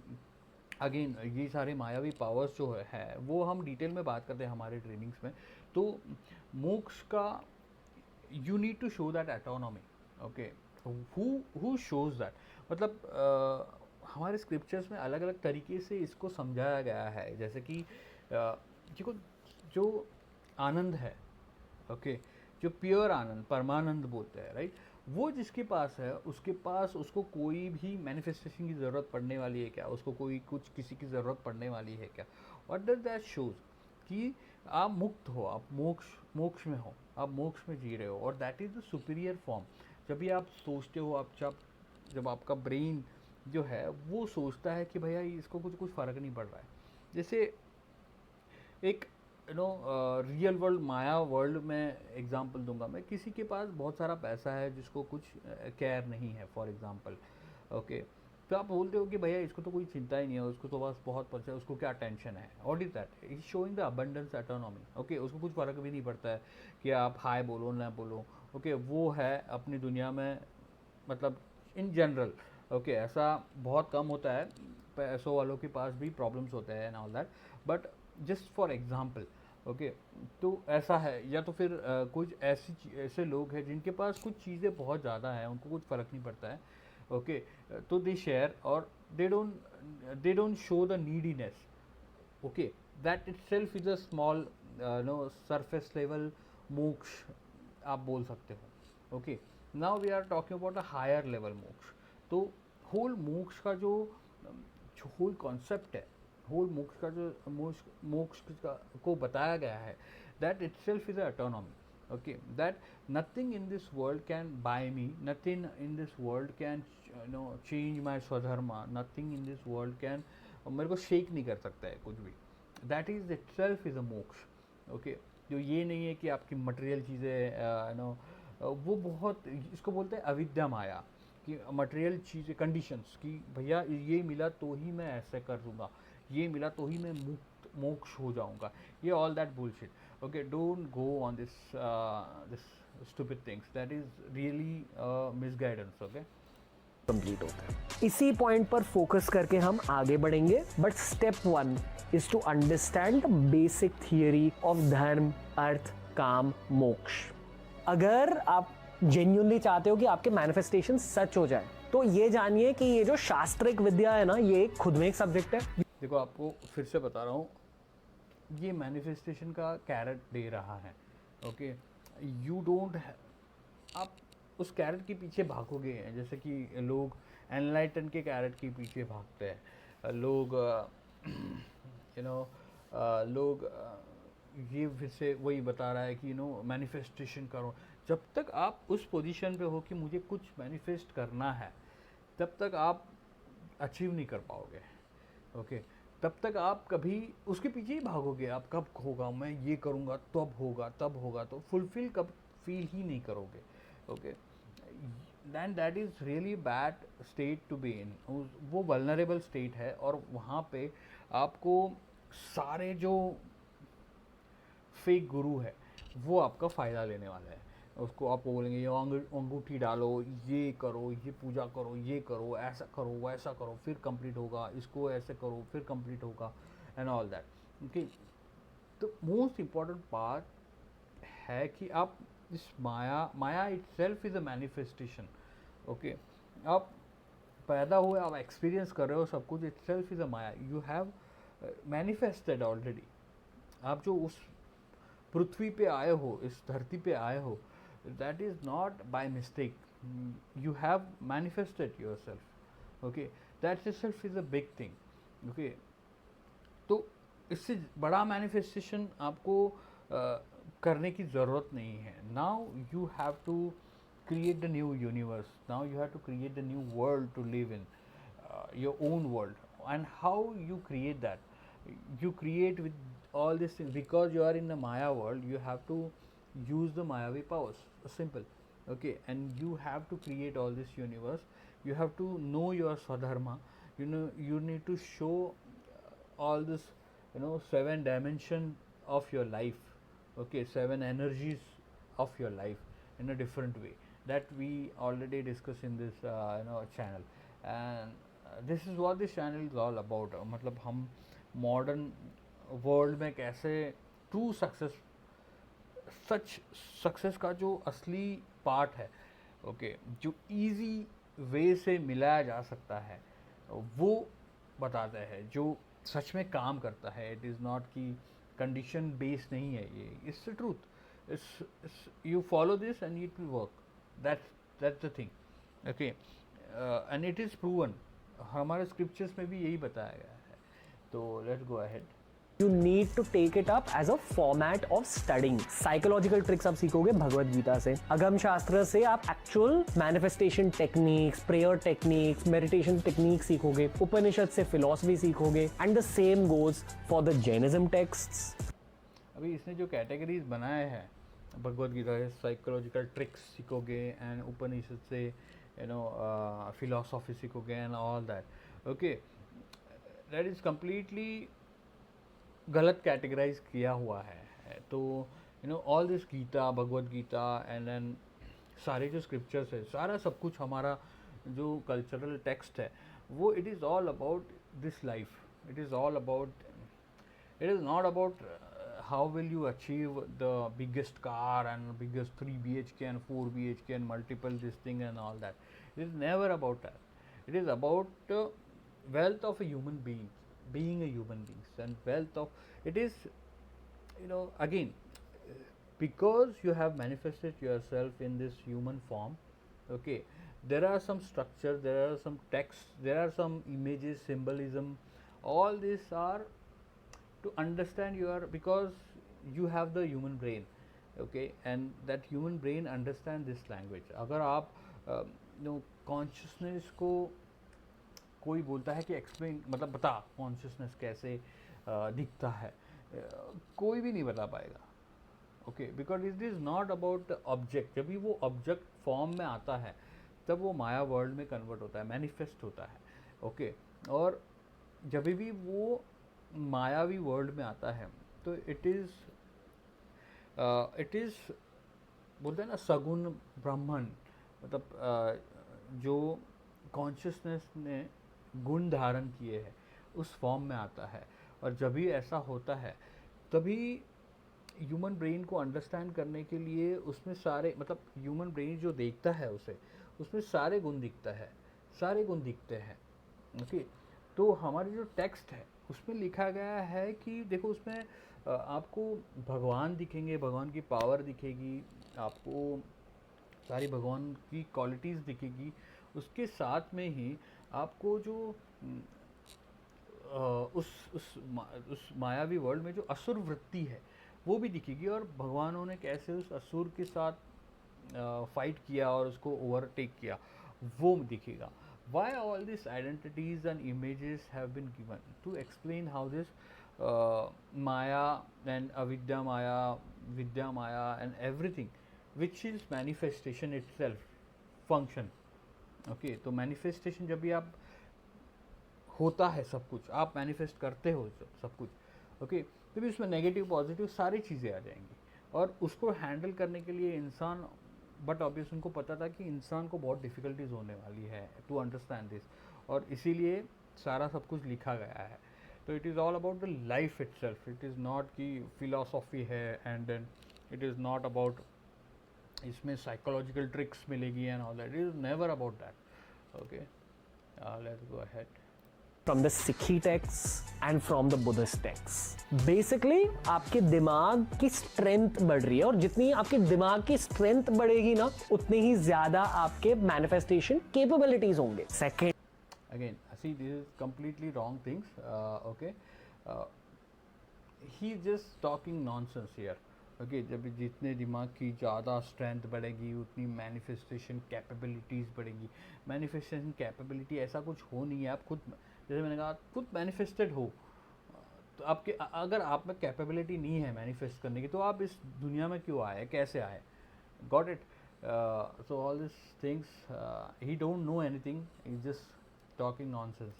again ये सारे मायावी पावर्स जो है वो हम डिटेल में बात करते हैं हमारे ट्रेनिंग्स में। तो मोक्ष का you need to show that autonomy. Okay, who shows that, मतलब हमारे स्क्रिप्चर्स में अलग अलग तरीके से इसको समझाया गया है। जैसे कि देखो, जो आनंद है, ओके, जो प्योर आनंद, परमानंद बोलते हैं, राइट, वो जिसके पास है उसके पास उसको कोई भी मैनिफेस्टेशन की ज़रूरत पड़ने वाली है क्या, उसको कोई कुछ किसी की ज़रूरत पड़ने वाली है क्या। व्हाट डज दैट शोज कि आप मुक्त हो, आप मोक्ष में हो, आप मोक्ष में जी रहे हो, और that is the superior form. जब भी आप सोचते हो, आप जब आपका ब्रेन जो है वो सोचता है कि भैया इसको कुछ फ़र्क नहीं पड़ रहा है। जैसे एक रियल वर्ल्ड, माया वर्ल्ड में एग्जांपल दूंगा मैं, किसी के पास बहुत सारा पैसा है जिसको कुछ केयर नहीं है, फॉर एग्जांपल, ओके, तो आप बोलते हो कि भैया इसको तो कोई चिंता ही नहीं है, उसको तो बस बहुत पैसा है, उसको क्या टेंशन है। What is that, is showing the abundance autonomy. Okay, उसको कुछ फ़र्क भी नहीं पड़ता है कि आप हाय बोलो ना बोलो। ओके, वो है अपनी दुनिया में, मतलब इन जनरल, ओके, ऐसा बहुत कम होता है, पैसों वालों के पास भी प्रॉब्लम्स होते हैं and all that, but just for example, okay, तो ऐसा है। या तो फिर कुछ ऐसे लोग हैं जिनके पास कुछ चीज़ें बहुत ज़्यादा हैं, उनको कुछ फ़र्क नहीं पड़ता है, ओके, तो दे शेयर, और they don't show the neediness. Okay, that itself is a small surface level मोक्ष आप बोल सकते हो। Okay, now we are talking about a higher level moksha. तो होल मोक्ष का जो होल कॉन्सेप्ट है, होल मोक्ष का जो मोक्ष को बताया गया है, that itself is a autonomy। okay, that nothing in this world can buy me, nothing in this world can change my swadharma, nothing in this world can मेरे को शेक नहीं कर सकता है कुछ भी। That is itself is a मोक्ष। Okay, जो ये नहीं है कि आपकी मटेरियल चीज़ें वो बहुत, इसको बोलते हैं अविद्या माया, कि मटेरियल चीज़ें, कंडीशंस, कि भैया ये मिला तो ही मैं ऐसे कर दूंगा, ये मिला तो ही मैं मुक्त मोक्ष हो जाऊंगा, ये all that bullshit. Okay, don't go on this stupid things, that is really misguidance. Okay, complete होता है। इसी पॉइंट पर फोकस करके हम आगे बढ़ेंगे, but step 1 is to understand the basic theory of dharma, artha, काम, मोक्ष। अगर आप जेन्युइनली चाहते हो कि आपके मैनिफेस्टेशन सच हो जाए, तो ये जानिए कि ये जो शास्त्रिक विद्या है ना, ये खुद में एक सब्जेक्ट है। देखो, आपको फिर से बता रहा हूँ, ये मैनिफेस्टेशन का कैरेट दे रहा है। ओके, यू डोंट, आप उस कैरेट के पीछे भागोगे, जैसे कि लोग एनलाइटन के कैरेट के पीछे भागते हैं, लोग लोग ये फिर से वही बता रहा है कि मैनिफेस्टेशन करो। जब तक आप उस पोजीशन पे हो कि मुझे कुछ मैनिफेस्ट करना है, तब तक आप अचीव नहीं कर पाओगे। ओके, तब तक आप कभी उसके पीछे ही भागोगे, आप कब होगा, मैं ये करूँगा तब होगा, तब होगा, तो फुलफिल कब फील ही नहीं करोगे। Okay, than that is really bad state to be in. वो वल्नरेबल स्टेट है, और वहाँ पे आपको सारे जो फेक गुरु है वो आपका फ़ायदा लेने वाला है। उसको आपको बोलेंगे ये अंगूठी डालो, ये करो, ये पूजा करो, ये करो, ऐसा करो, वैसा करो, फिर कंप्लीट होगा, इसको ऐसे करो, फिर कंप्लीट होगा, एंड ऑल दैट। ओके, तो मोस्ट इम्पॉर्टेंट पार्ट है कि आप इस माया itself is a manifestation. Okay, आप पैदा हुए, आप एक्सपीरियंस कर रहे हो सब कुछ, itself is a Maya, you have manifested already. आप जो उस पृथ्वी पे आए हो, इस धरती पे आए हो, that is not by mistake, you have manifested your self. Okay, that itself is a big thing. Okay, तो इससे बड़ा मैनिफेस्टेशन आपको करने की ज़रूरत नहीं है। Now you have to create the new universe, now you have to create the new world to live in, your own world. And how you create that, you create with all these things, because you are in the maya world, you have to use the mayavi powers, simple. Okay, and you have to create all this universe, you have to know your swadharma, you need to show all this 7 dimension of your life. Okay, 7 energies of your life in a different way. that we already discussed in this channel, and this is what this channel is all about. मतलब हम modern world में कैसे true success का जो असली part है, okay, जो easy way से मिलाया जा सकता है, वो बताता है, जो सच में काम करता है. इट इज़ नॉट कि कंडीशन बेस्ड नहीं है, ये it's the truth. You follow this and it will work. That's the thing. Okay, and it is proven. हमारे स्क्रिप्चर्स में भी यही बताया गया है. तो let's go ahead. You need to take it up as a format of studying. Psychological tricks आप सीखोगे भगवत गीता से, अगम शास्त्र से आप actual manifestation techniques, prayer techniques, meditation techniques सीखोगे, उपनिषद से philosophy सीखोगे, and the same goes for the Jainism texts. अभी इसने जो कैटेगरीज बनाए हैं भगवत गीता से, साइकोलॉजिकल ट्रिक्स सीखोगे, एंड उपनिषद से फिलोसॉफी सीखोगे and all that. Okay, that is completely गलत कैटेगराइज किया हुआ है. तो all this Gita, Bhagavad Gita and then सारे जो स्क्रिप्चर्स है, सारा सब कुछ हमारा जो कल्चरल टेक्स्ट है, वो it is all about this life. It is all about, it is not about how will you achieve the biggest car and biggest 3 BHK and 4 BHK and multiple this thing and all that. It is never about that. It is about wealth of a human being, being a human being, and wealth of it is, again, because you have manifested yourself in this human form. Okay, there are some structure, there are some text, there are some images, symbolism. All these are to understand because you have the human brain, okay, and that human brain understand this language. अगर आप consciousness को कोई बोलता है कि explain, मतलब बता consciousness कैसे दिखता है, कोई भी नहीं बता पाएगा. Okay, because it is not about object. जब भी वो ऑब्जेक्ट फॉर्म में आता है, तब वो माया वर्ल्ड में कन्वर्ट होता है, मैनिफेस्ट होता है. ओके, और जब भी वो मायावी वर्ल्ड में आता है, तो इट इज़ बोलते हैं ना सगुण ब्राह्मण, मतलब जो कॉन्शियसनेस ने गुण धारण किए हैं, उस फॉर्म में आता है. और जब भी ऐसा होता है, तभी ह्यूमन ब्रेन को अंडरस्टैंड करने के लिए उसमें सारे, मतलब ह्यूमन ब्रेन जो देखता है उसे, उसमें सारे गुण दिखता है, सारे गुण दिखते हैं. ओके, तो हमारी जो टेक्स्ट है उसमें लिखा गया है कि देखो, उसमें आपको भगवान दिखेंगे, भगवान की पावर दिखेगी, आपको सारी भगवान की क्वालिटीज़ दिखेगी. उसके साथ में ही आपको जो उस मायावी वर्ल्ड में जो असुर वृत्ति है, वो भी दिखेगी, और भगवानों ने कैसे उस असुर के साथ फाइट किया और उसको ओवरटेक किया, वो दिखेगा. Why all these identities and images have been given to explain how this Maya and Avidya Maya, Vidya Maya and everything which is manifestation itself function. Okay, तो manifestation जब भी आप होता है, सब कुछ आप मैनिफेस्ट करते हो, सब कुछ. ओके, तो भी उसमें नेगेटिव पॉजिटिव सारी चीज़ें आ जाएंगी, और उसको हैंडल करने के लिए इंसान, बट ऑब्वियस उनको पता था कि इंसान को बहुत डिफ़िकल्टीज होने वाली है टू अंडरस्टैंड दिस, और इसीलिए सारा सब कुछ लिखा गया है. तो it is all about the life itself. It is not कि फिलॉसफी है and then it is not about इसमें साइकोलॉजिकल ट्रिक्स मिलेगी and all that. It is never about that. Okay, let's go ahead. From the Sikhi texts and from the Buddhist texts. Basically, आपके दिमाग की strength बढ़ रही है, और जितनी आपके दिमाग की स्ट्रेंथ बढ़ेगी ना, उतनी ही ज्यादा आपके मैनिफेस्टेशन कैपेबिलिटीज होंगे. Second, again, see, this is completely wrong things. Okay, he is just talking nonsense here. Okay, जब जितने दिमाग की ज़्यादा स्ट्रेंथ बढ़ेगी, उतनी मैनिफेस्टेशन कैपेबिलिटीज़ बढ़ेगी. मैनिफेस्टेशन कैपेबिलिटी ऐसा कुछ हो नहीं है. आप खुद, जैसे मैंने कहा, खुद मैनिफेस्टेड हो, तो आपके अगर आप में कैपेबिलिटी नहीं है मैनिफेस्ट करने की, तो आप इस दुनिया में क्यों आए, कैसे आए? Got it? So all this things, he don't know anything, he is just talking nonsense.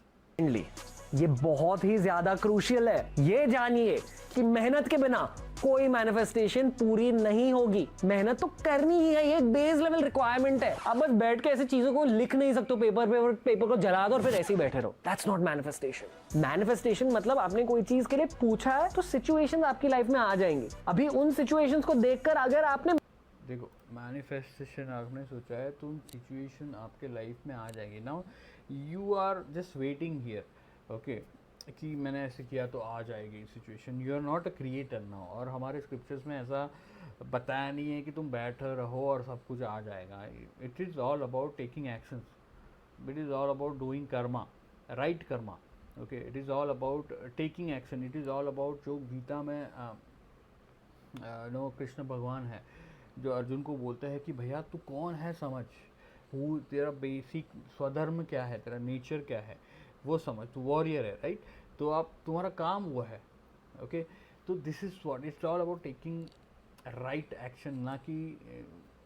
ये बहुत ही ज्यादा क्रूशियल है. ये जानिए कि मेहनत के बिना कोई मैनिफेस्टेशन पूरी नहीं होगी। मेहनत तो करनी ही है, ये एक बेस लेवल रिक्वायरमेंट है। आप बस बैठ के ऐसी चीजों को लिख नहीं सकते पेपर को जला दो और फिर ऐसे ही बैठे रहो। That's not manifestation. मैनिफेस्टेशन मतलब आपने कोई चीज के लिए पूछा है तो सिचुएशंस आपकी लाइफ में आ जाएंगी। अभी उन सिचुएशंस को देखकर अगर आपने देखो, मैनिफेस्टेशन आपने सोचा है तो सिचुएशन आपके लाइफ में आ जाएगी। Now you are just waiting here, okay, कि मैंने ऐसे किया तो आ जाएगी situation. You are not a creator now. और हमारे स्क्रिप्चर्स में ऐसा बताया नहीं है कि तुम बैठे रहो और सब कुछ आ जाएगा। It is all about taking actions, it is all about doing Karma, right Karma, okay. It is all about taking action. It is all about जो गीता में नो कृष्ण भगवान है जो अर्जुन को बोलते हैं कि भैया तू कौन है समझ, वो तेरा बेसिक स्वधर्म क्या है, तेरा नेचर क्या है वो समझ, तू वॉरियर है, राइट। तो आप तुम्हारा काम वो है, ओके। तो this is what it's all about, taking right action, ना कि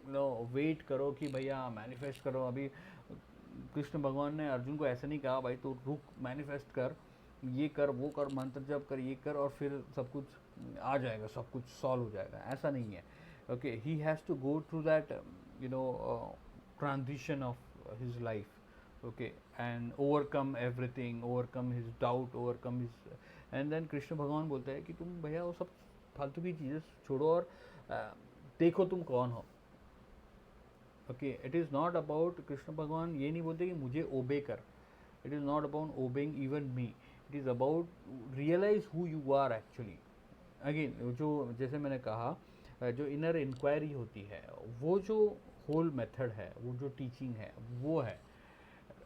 नो वेट करो कि भैया मैनिफेस्ट करो। अभी कृष्ण भगवान ने अर्जुन को ऐसे नहीं कहा भाई तू रुक, मैनिफेस्ट कर, ये कर, वो कर, मंत्र जप कर, ये कर और फिर सब कुछ आ जाएगा, सब कुछ सॉल्व हो जाएगा, ऐसा नहीं है, okay. He has to go through that transition of his life, okay, and overcome everything, overcome his doubt, overcome his, and then Krishna भगवान बोलते हैं कि तुम भैया वो सब फालतू की चीज़ें छोड़ो और देखो तुम कौन हो, okay. It is not about, Krishna भगवान ये नहीं बोलते कि मुझे ओबे कर, it is not about obeying even me, it is about realise who you are actually. Again जो जैसे मैंने कहा, जो इनर इंक्वायरी होती है, वो जो होल मेथड है, वो जो टीचिंग है वो है।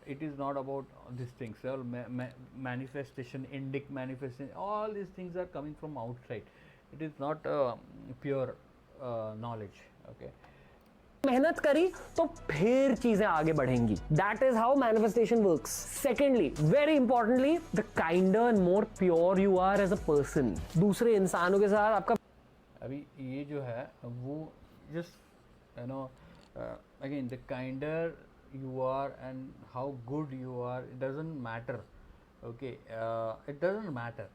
It is not about this things, all manifestation, Indic manifestation, all this things are coming from outside. It is not pure knowledge, okay. मेहनत करी तो फिर चीजें आगे बढ़ेंगी। That is how manifestation works. Secondly, very importantly, the kinder and more pure you are as a person, दूसरे इंसानों के साथ आपका अभी ये जो है वो just again, the kinder you are and how good you are, it doesn't matter, okay, it doesn't matter।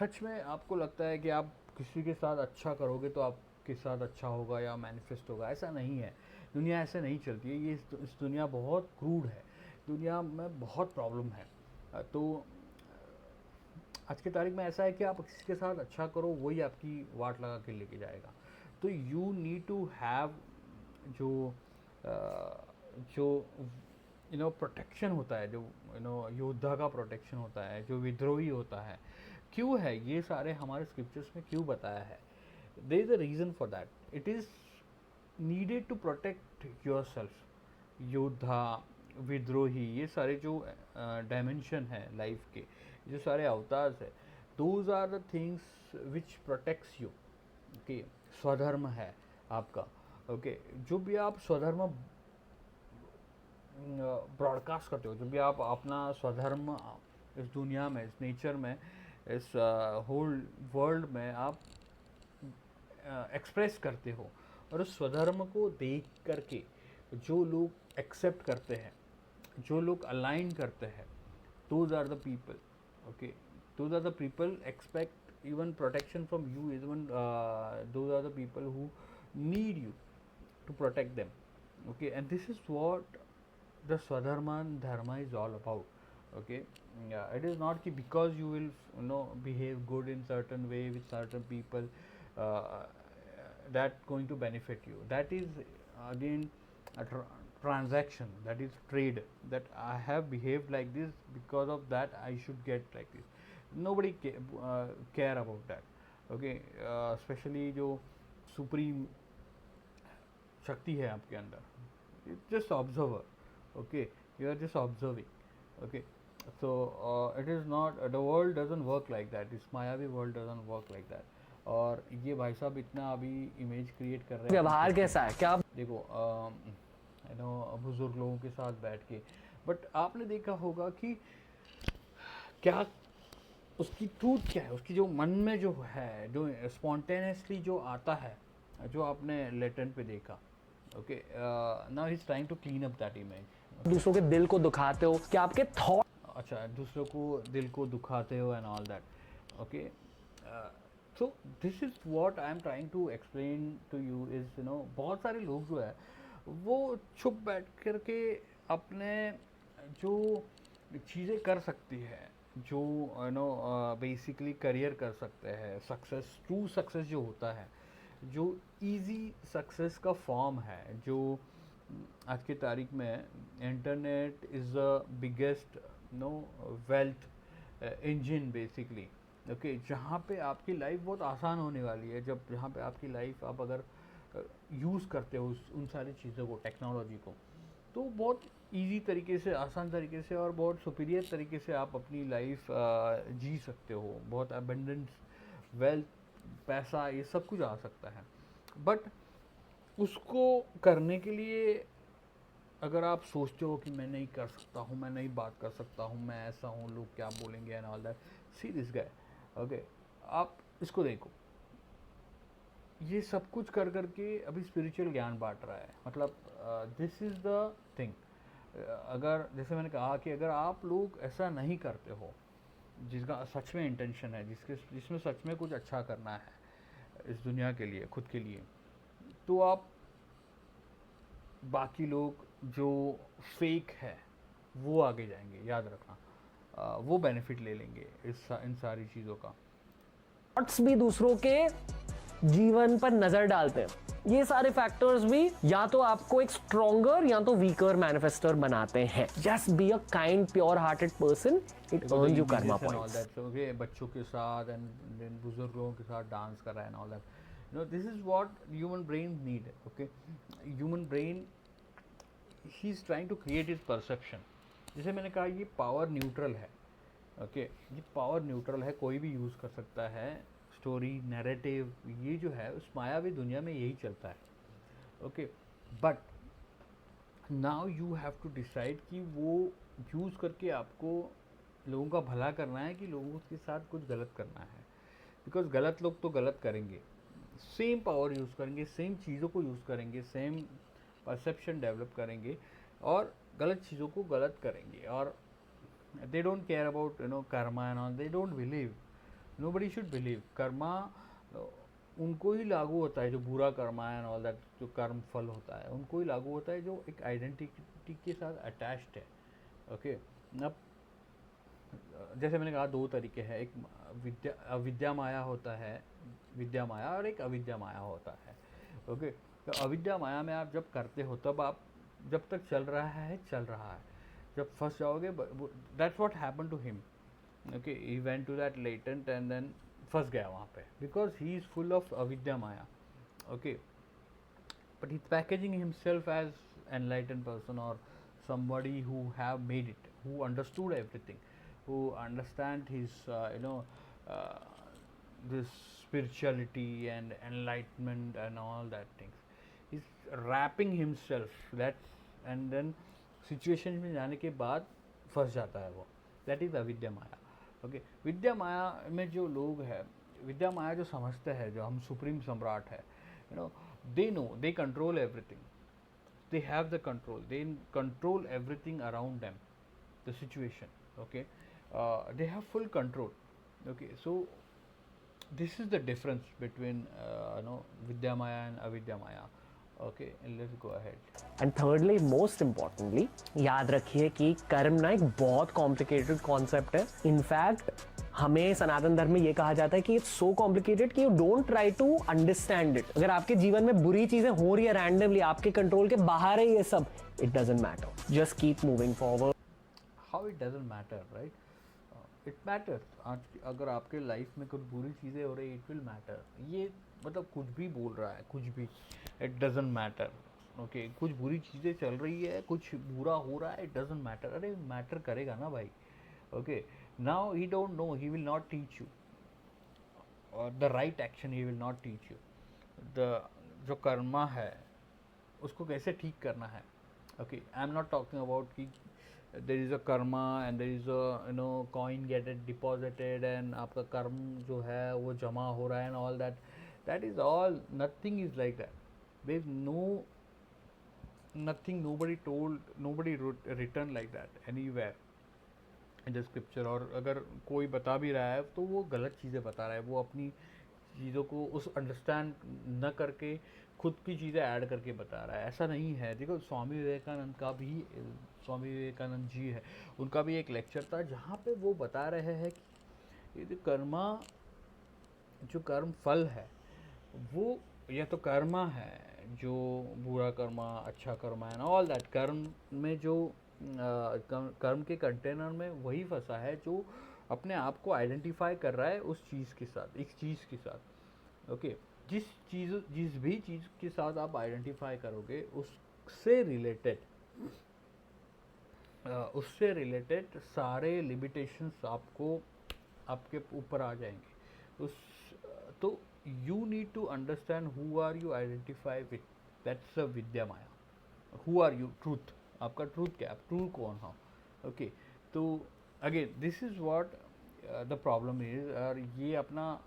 सच में आपको लगता है कि आप किसी के साथ अच्छा करोगे तो आपके साथ अच्छा होगा या मैनिफेस्ट होगा, ऐसा नहीं है। दुनिया ऐसे नहीं चलती है। ये इस दुनिया बहुत क्रूड है, दुनिया में बहुत प्रॉब्लम है। तो आज की तारीख में ऐसा है कि आप किसी के साथ अच्छा करो, वही आपकी वाट लगा के लेके जाएगा। तो यू नीड टू हैव जो प्रोटेक्शन होता है, जो योद्धा का प्रोटेक्शन होता है, जो विद्रोही होता है, क्यों है ये सारे हमारे स्क्रिप्चर्स में क्यों बताया है? There is a reason for that. It is needed to protect your self. योद्धा, विद्रोही, ये सारे जो डायमेंशन है लाइफ के, जो सारे अवतार्स है, those are the things which protects you, okay. स्वधर्म है आपका, ओके। जो भी आप स्वधर्म ब्रॉडकास्ट करते हो, जो भी आप अपना स्वधर्म इस दुनिया में, इस नेचर में, इस होल वर्ल्ड में आप एक्सप्रेस करते हो, और उस स्वधर्म को देख करके जो लोग एक्सेप्ट करते हैं, जो लोग अलाइन करते हैं, those are the people, okay. Those are the people expect even protection from you, even those are the people who need you to protect them, okay। And this is what the swadharma and dharma is all about, okay। Yeah, it is not ki because you will behave good in certain way with certain people, that going to benefit you. That is again a transaction, that is trade, that I have behaved like this, because of that I should get like this. Nobody care about that, okay। Especially जो supreme शक्ति है आपके अंदर, just observer, okay. You are just observing, okay. So it is not, the world doesn't work like that, इस मायावी world doesn't work like that. और ये भाई साहब इतना अभी इमेज क्रिएट कर रहे हैं। व्यवहार कैसा है, क्या देखो बुजुर्ग लोगों के साथ बैठ के, बट आपने देखा होगा कि क्या उसकी ट्रूथ क्या है, उसकी जो मन में जो है, जो स्पॉन्टेनियसली जो आता है, जो आपने लेटेंट पे देखा, okay. Now he is trying to clean up that image. दूसरों के दिल को दुखाते हो, क्या आपके थॉट, अच्छा, दूसरों को दिल को दुखाते हो and all that, okay. So this is what I am trying to explain to you is बहुत सारे लोग जो है वो चुप बैठ कर के अपने जो चीज़ें कर सकती है, जो बेसिकली करियर कर सकते हैं, सक्सेस, ट्रू सक्सेस जो होता है, जो इजी सक्सेस का फॉर्म है, जो आज की तारीख में internet is the biggest know wealth engine basically. Okay, जहाँ पे आपकी लाइफ बहुत आसान होने वाली है, जब जहाँ पे आपकी लाइफ आप अगर यूज़ करते हो उन सारी चीज़ों को, टेक्नोलॉजी को, तो बहुत इजी तरीके से, आसान तरीके से और बहुत सुपीरियर तरीके से आप अपनी लाइफ जी सकते हो। बहुत अबंडेंस, वेल्थ, पैसा, ये सब कुछ आ सकता है। बट उसको करने के लिए अगर आप सोचते हो कि मैं नहीं कर सकता हूँ, मैं नहीं बात कर सकता हूँ, मैं ऐसा हूँ, लोग क्या बोलेंगे and all that, see this guy. Okay, आप इसको देखो, ये सब कुछ कर करके अभी स्पिरिचुअल ज्ञान बांट रहा है। मतलब दिस इज़ द थिंग। अगर जैसे मैंने कहा कि अगर आप लोग ऐसा नहीं करते हो, जिसका सच में इंटेंशन है, जिसमें सच में कुछ अच्छा करना है इस दुनिया के लिए, खुद के लिए, तो आप बाकी लोग जो फेक है वो आगे जाएंगे, याद रखना। वो बेनिफिट ले लेंगे इन सारी चीज़ों का। थॉट्स भी दूसरों के जीवन पर नजर डालते हैं। ये सारे फैक्टर्स भी या तो आपको एक स्ट्रॉन्गर या तो वीकर मैनिफेस्टर बनाते हैं। Just be a kind pure hearted person, it earns you Karma points. Okay, बच्चों के साथ एंड बुजुर्ग लोगों के साथ डांस कर रहा है and all that, this is what human brain need. Okay, human brain, he is trying to create is perception. जैसे मैंने कहा, ये पावर न्यूट्रल है। ओके, ये पावर न्यूट्रल है, कोई भी यूज़ कर सकता है। स्टोरी, नैरेटिव, ये जो है उस मायावी दुनिया में यही चलता है। Okay, but now you have to decide कि वो यूज़ करके आपको लोगों का भला करना है कि लोगों के साथ कुछ गलत करना है। बिकॉज गलत लोग तो गलत करेंगे, सेम पावर यूज़ करेंगे, सेम चीज़ों को यूज़ करेंगे, सेम परसेप्शन डेवलप करेंगे और गलत चीज़ों को गलत करेंगे। और they don't care about karma and all, they don't believe, nobody should believe karma। उनको ही लागू होता है जो बुरा कर्मा है एंड ऑल दैट, जो कर्म फल होता है उनको ही लागू होता है जो एक आइडेंटिटी के साथ अटैच्ड है। ओके, अब जैसे मैंने कहा, दो तरीके हैं, एक अविद्या माया होता है, विद्या माया, और एक अविद्या माया होता है। ओके, तो अविद्या माया में आप जब करते हो तब आप, जब तक चल रहा है चल रहा है, जब फंस जाओगे, that's what happen to him. Okay, he went to that latent and then फंस गया वहाँ पे, because he is full of avidya maya. Okay, but he's packaging himself as enlightened person or somebody who have made it, who understood everything, who understand his uh, this spirituality and enlightenment and all that things. He's wrapping himself that, and then situation में जाने के बाद फंस जाता है वो। That is अविद्या maya. Okay, विद्या माया में जो लोग हैं, विद्या माया जो समझते हैं, जो हम सुप्रीम सम्राट है, they know, they control everything, they have the control, they control everything around them, the situation. Okay, they have full control. Okay, so this is the difference between vidya maya and avidya maya. Okay, and let's go ahead. And thirdly, most importantly, याद रखिए कि कर्म ना एक बहुत complicated concept है। In fact हमें सनातन धर्म में ये कहा जाता है कि इट्स सो कॉम्प्लिकेटेड कि you don't try to understand it. अगर आपके जीवन में बुरी चीजें हो रही है रैंडमली, आपके कंट्रोल के बाहर है ये सब, it doesn't matter, just keep moving forward. How it doesn't matter, right? It matters. आज अगर आपके लाइफ में कुछ बुरी चीज़ें हो रही, इट विल मैटर। ये मतलब कुछ भी बोल रहा है, कुछ भी, इट डजंट मैटर। ओके, कुछ बुरी चीज़ें चल रही है, कुछ बुरा हो रहा है, इट डजंट मैटर। अरे मैटर करेगा ना भाई। Okay, now he don't know, he will not teach you the right action, he will not teach you the जो कर्मा है उसको कैसे ठीक करना है। ओके, I am not talking about कि there is a karma and there is a coin get deposited and आपका कर्म जो है वो जमा हो रहा है and all that, that is all, nothing is like that. There is no nothing, nobody told, nobody written like that anywhere in the scripture। और अगर कोई बता भी रहा है तो वो गलत चीज़ें बता रहा है, वो अपनी चीज़ों को उस अंडरस्टैंड न करके खुद की चीज़ें ऐड करके बता रहा है। ऐसा नहीं है। देखो स्वामी विवेकानंद जी है, उनका भी एक लेक्चर था जहाँ पे वो बता रहे हैं कि ये जो कर्म फल है वो या तो कर्मा है, जो बुरा कर्मा अच्छा कर्मा है, ऑल दैट कर्म में जो कर्म के कंटेनर में वही फंसा है जो अपने आप को आइडेंटिफाई कर रहा है उस चीज़ के साथ, एक चीज़ के साथ। ओके, जिस भी चीज़ के साथ आप आइडेंटिफाई करोगे उससे रिलेटेड सारे लिमिटेशंस आपको आपके ऊपर आ जाएंगे। उस तो you need to understand who are you identify with, that's a विद्या माया। हु आर यू, ट्रूथ, आपका ट्रूथ क्या है, आप ट्रू कौन हो। ओके, तो again this is what the problem is. और ये अपना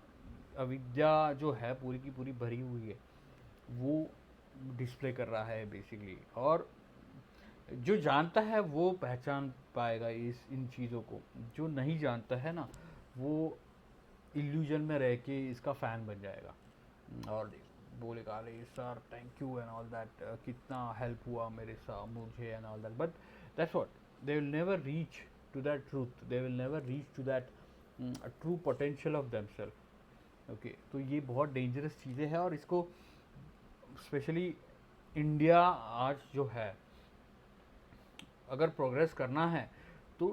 अविद्या जो है पूरी की पूरी भरी हुई है, वो डिस्प्ले कर रहा है बेसिकली। और जो जानता है वो पहचान पाएगा इन चीज़ों को, जो नहीं जानता है ना वो इल्यूजन में रह के इसका फ़ैन बन जाएगा और बोलेगा अरे sir thank you and all that, कितना हेल्प हुआ मेरे साथ मुझे and all that. But that's what they will never reach to that truth, they will never reach to that true potential of themselves. Okay, तो ये बहुत dangerous चीज़ें हैं और इसको स्पेशली इंडिया आज जो है, अगर प्रोग्रेस करना है तो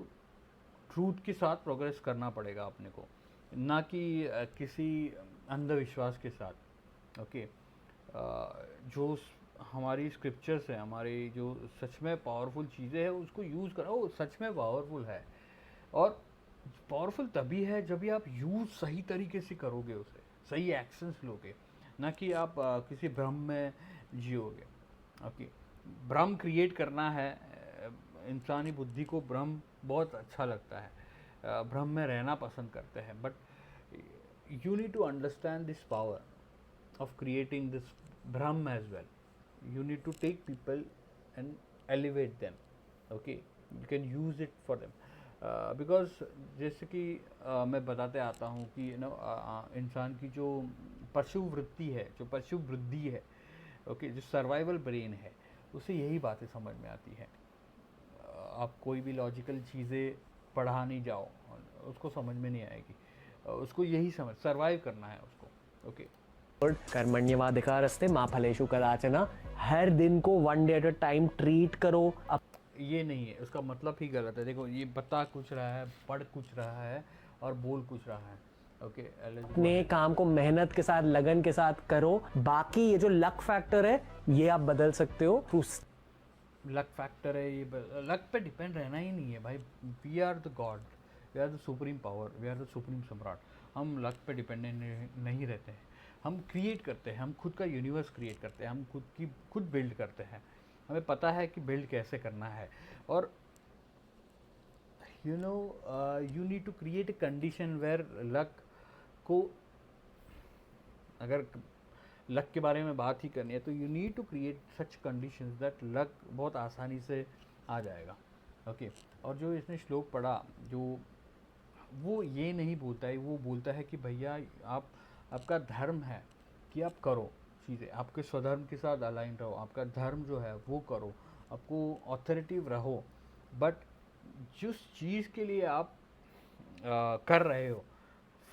ट्रूथ के साथ प्रोग्रेस करना पड़ेगा अपने को, ना कि किसी अंधविश्वास के साथ। ओके, जो हमारी स्क्रिप्चर्स है, हमारी जो सच में पावरफुल चीज़ें हैं उसको यूज़ करो, वो सच में पावरफुल है। और पावरफुल तभी है जब भी आप यूज़ सही तरीके से करोगे, उसे सही एक्शंस लोगे, ना कि आप किसी भ्रम में जियोगे। ओके, भ्रम क्रिएट करना है, इंसानी बुद्धि को भ्रम बहुत अच्छा लगता है, भ्रम में रहना पसंद करते हैं। But you need to understand this power of creating this Brahm as well. You need to take people and elevate them. Okay, you can use it for them. Because जैसे कि मैं बताते आता हूँ कि इंसान की जो पशु वृत्ति है, जो पशु वृद्धि है, ओके, जो सर्वाइवल ब्रेन है, उसे यही बातें समझ में आती है। आप कोई भी लॉजिकल चीज़ें पढ़ा नहीं जाओ, उसको समझ में नहीं आएगी। उसको यही समझ सर्वाइव करना है उसको। ओके, कर्मण्यवाधिकारस्ते मा फलेषु कदाचन, हर दिन को one day at a time treat करो। ये नहीं है, उसका मतलब ही गलत है। देखो, ये बता कुछ रहा है, पढ़ कुछ रहा है और बोल कुछ रहा है। ओके, अपने काम को मेहनत के साथ, लगन के साथ करो। बाकी ये जो लक फैक्टर है ये आप बदल सकते हो। लक फैक्टर है, ये लक पे डिपेंड रहना ही नहीं है भाई। We are the God, we are the supreme power, we are the supreme सम्राट। हम लक पे डिपेंडेंट नहीं रहते हैं, हम क्रिएट करते हैं, हम खुद का यूनिवर्स क्रिएट करते हैं, हम खुद बिल्ड करते हैं। हमें पता है कि बिल्ड कैसे करना है। और you need to create a condition where luck को, अगर लक के बारे में बात ही करनी है तो you need to create such conditions that luck बहुत आसानी से आ जाएगा। ओके, और जो इसने श्लोक पढ़ा, जो वो ये नहीं बोलता है, वो बोलता है कि भैया आपका धर्म है कि आप करो चीज़ें, आपके स्वधर्म के साथ अलाइन रहो, आपका धर्म जो है वो करो, आपको ऑथोरिटिव रहो। बट जिस चीज़ के लिए आप कर रहे हो,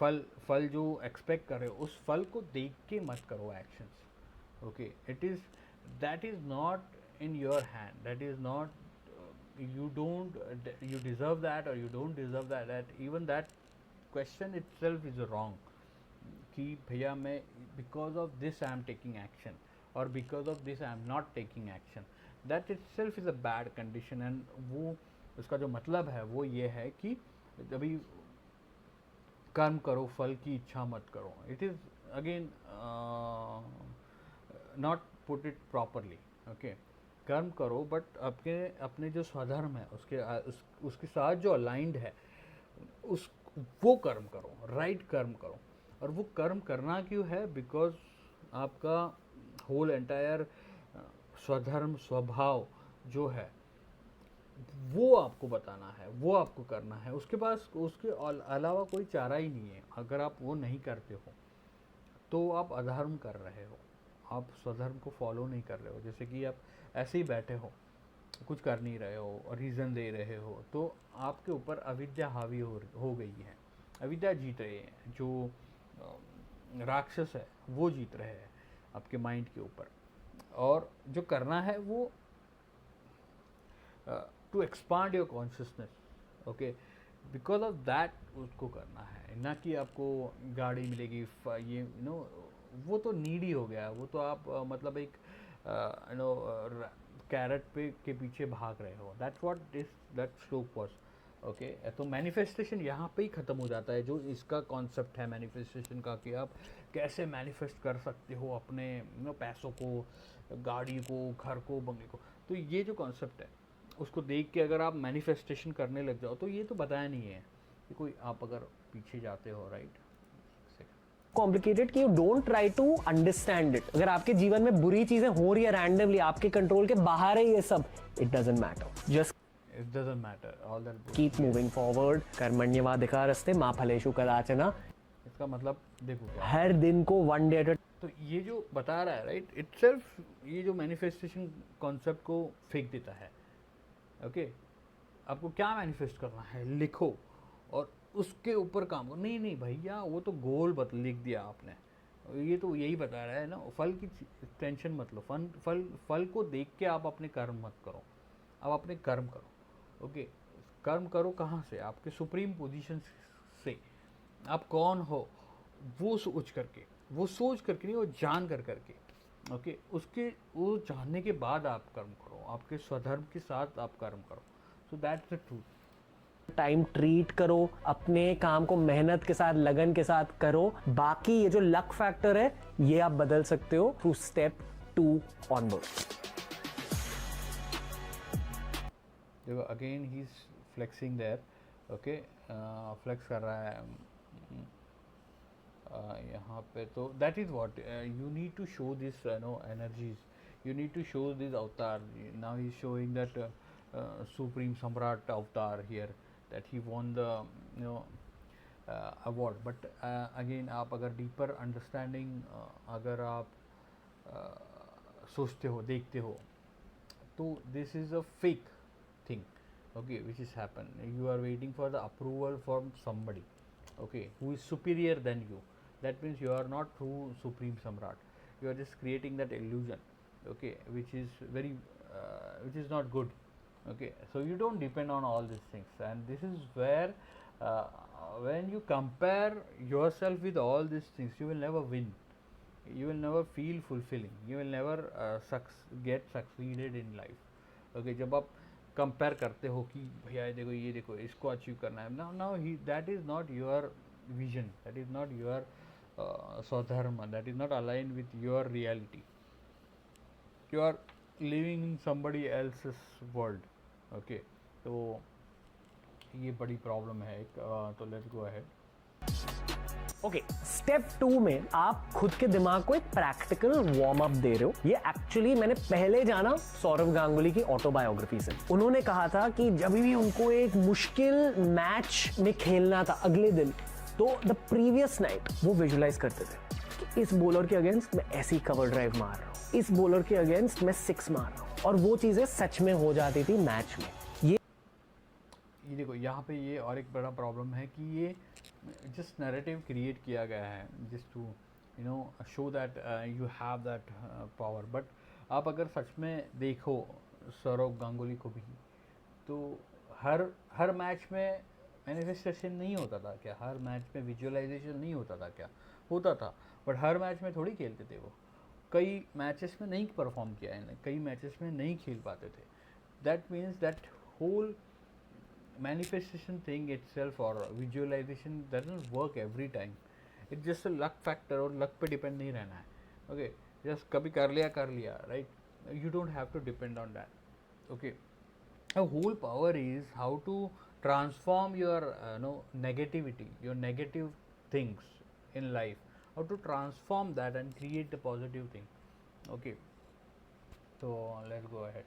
फल जो एक्सपेक्ट कर रहे हो, उस फल को देख के मत करो actions. Okay, that is not in your hand, that is not, you deserve that or you don't deserve that even that question itself is wrong। कि भैया मैं because of this I am taking action or because of this I am not taking action, that itself is a bad condition। and वो उसका जो मतलब है वो ये है कि जब भी कर्म करो फल की इच्छा मत करो। It is again not put it properly. Okay, कर्म करो बट अपने जो स्वधर्म है उसके साथ जो अलाइंड है वो कर्म करो, राइट कर्म करो। और वो कर्म करना क्यों है? बिकॉज आपका होल एंटायर स्वधर्म स्वभाव जो है वो आपको बताना है, वो आपको करना है। उसके अलावा कोई चारा ही नहीं है अगर आप वो नहीं करते हो। तो आप अधर्म कर रहे हो, आप स्वधर्म को फॉलो नहीं कर रहे हो। जैसे कि आप ऐसे ही बैठे हो, कुछ कर नहीं रहे हो और रीज़न दे रहे हो, तो आपके ऊपर अविद्या हावी हो गई है। अविद्या जीत रहे हैं, जो राक्षस है वो जीत रहे हैं आपके माइंड के ऊपर। और जो करना है वो to expand your consciousness, okay, because of that उसको करना है, ना कि आपको गाड़ी मिलेगी ये वो तो नीडी हो गया, वो तो आप मतलब एक कैरेट पे के पीछे भाग रहे हो। दैट्स व्हाट दैट श्लोक वाज, ओके। तो मैनिफेस्टेशन यहाँ पे ही ख़त्म हो जाता है, जो इसका कॉन्सेप्ट है मैनिफेस्टेशन का, कि आप कैसे मैनिफेस्ट कर सकते हो अपने पैसों को, गाड़ी को, घर को, बंगले को। तो ये जो कॉन्सेप्ट है उसको देख के अगर आप मैनिफेस्टेशन करने लग जाओ, तो ये तो बताया नहीं है कि कोई, आप अगर पीछे जाते हो, राइट, कॉम्प्लिकेटेड कि you don't try to understand it. अगर आपके जीवन में बुरी चीजें हो रही है रैंडमली, आपके कंट्रोल के बाहर है ये सब, it doesn't matter, just it doesn't matter, all that keep moving forward. कर्मण्यवाधिकारस्ते मा फलेषु कदाचन। इसका मतलब देखो क्या, हर दिन को वन डे एट। तो ये जो बता रहा है, राइट, इटसेल्फ ये जो मैनिफेस्टेशन कॉन्सेप्ट को फेंक देता है, ओके। आपको क्या मैनिफेस्ट करना है, लिखो और उसके ऊपर काम करो। नहीं नहीं भैया, वो तो गोल लिख दिया आपने, ये तो यही बता रहा है ना, फल की टेंशन मत लो, फल को देख के आप अपने कर्म मत करो, आप अपने कर्म करो, ओके। कर्म करो कहाँ से, आपके सुप्रीम पोजीशन से। आप कौन हो वो सोच करके, वो सोच करके नहीं, वो जान करके, ओके। उसके वो जानने के बाद आप कर्म करो, आपके स्वधर्म के साथ आप कर्म करो। So that's the truth. Time treat करो, अपने काम को मेहनत के साथ, लगन के साथ करो। बाकी ये जो लक फैक्टर है ये आप बदल सकते हो थ्रू स्टेप 2 ऑनवर्ड। देखो again he is flexing there, okay, flex कर रहा है यहाँ पे। तो that is what you need to show this energies, you need to show this avatar. Now he's showing that supreme samrat avatar here, that he won the award. But again, आप अगर deeper understanding अगर आप सोचते हो, देखते हो, तो this is a fake thing, okay, which is happen. You are waiting for the approval from somebody, okay, who is superior than you. That means you are not true supreme samrat. You are just creating that illusion, okay, which is very which is not good, okay. So you don't depend on all these things, and this is where when you compare yourself with all these things, you will never win, you will never feel fulfilling, you will never get succeeded in life, okay. जब आप compare करते हो कि भैया ये देखो इसको achieve करना है, now he that is not your vision, that is not your swadharma, that is not align with your reality. You are living in somebody else's world, okay. तो ये बड़ी प्रॉब्लम है एक. तो let's go ahead. Okay, step 2 में आप खुद के दिमाग को एक प्रैक्टिकल वार्म अप दे रहे हो। ये एक्चुअली मैंने पहले जाना सौरव गांगुली की ऑटोबायोग्राफी से। उन्होंने कहा था कि जब भी उनको एक मुश्किल मैच में खेलना था अगले दिन, तो द प्रीवियस नाइट वो विजुलाइज करते थे कि इस बॉलर के अगेंस्ट मैं ऐसी कवर ड्राइव मार रहा हूँ, इस बॉलर के अगेंस्ट मैं 6 मार रहा हूँ, और वो चीजें सच में हो जाती थी मैच में। ये देखो यहाँ पे ये और एक बड़ा प्रॉब्लम है कि ये जस्ट नैरेटिव क्रिएट किया गया है, just to show that you have that power. But आप अगर सच में देखो सौरव गांगुली को भी, तो हर मैच में मैनिफेस्टेशन नहीं होता था क्या? हर मैच में विजुअलाइजेशन नहीं होता था क्या? होता था, बट हर मैच में थोड़ी खेलते थे वो. कई मैचेस में नहीं परफॉर्म किया है, कई मैचेस में नहीं खेल पाते थे. That means that whole manifestation thing itself or visualization doesn't work every time. It's just a luck factor, और luck पे depend नहीं रहना है, okay. just कभी कर लिया, right? You don't have to depend on that, okay. The whole power is how to transform your negativity, your negative things in life, how to transform that and create the positive thing, okay. So let's go ahead.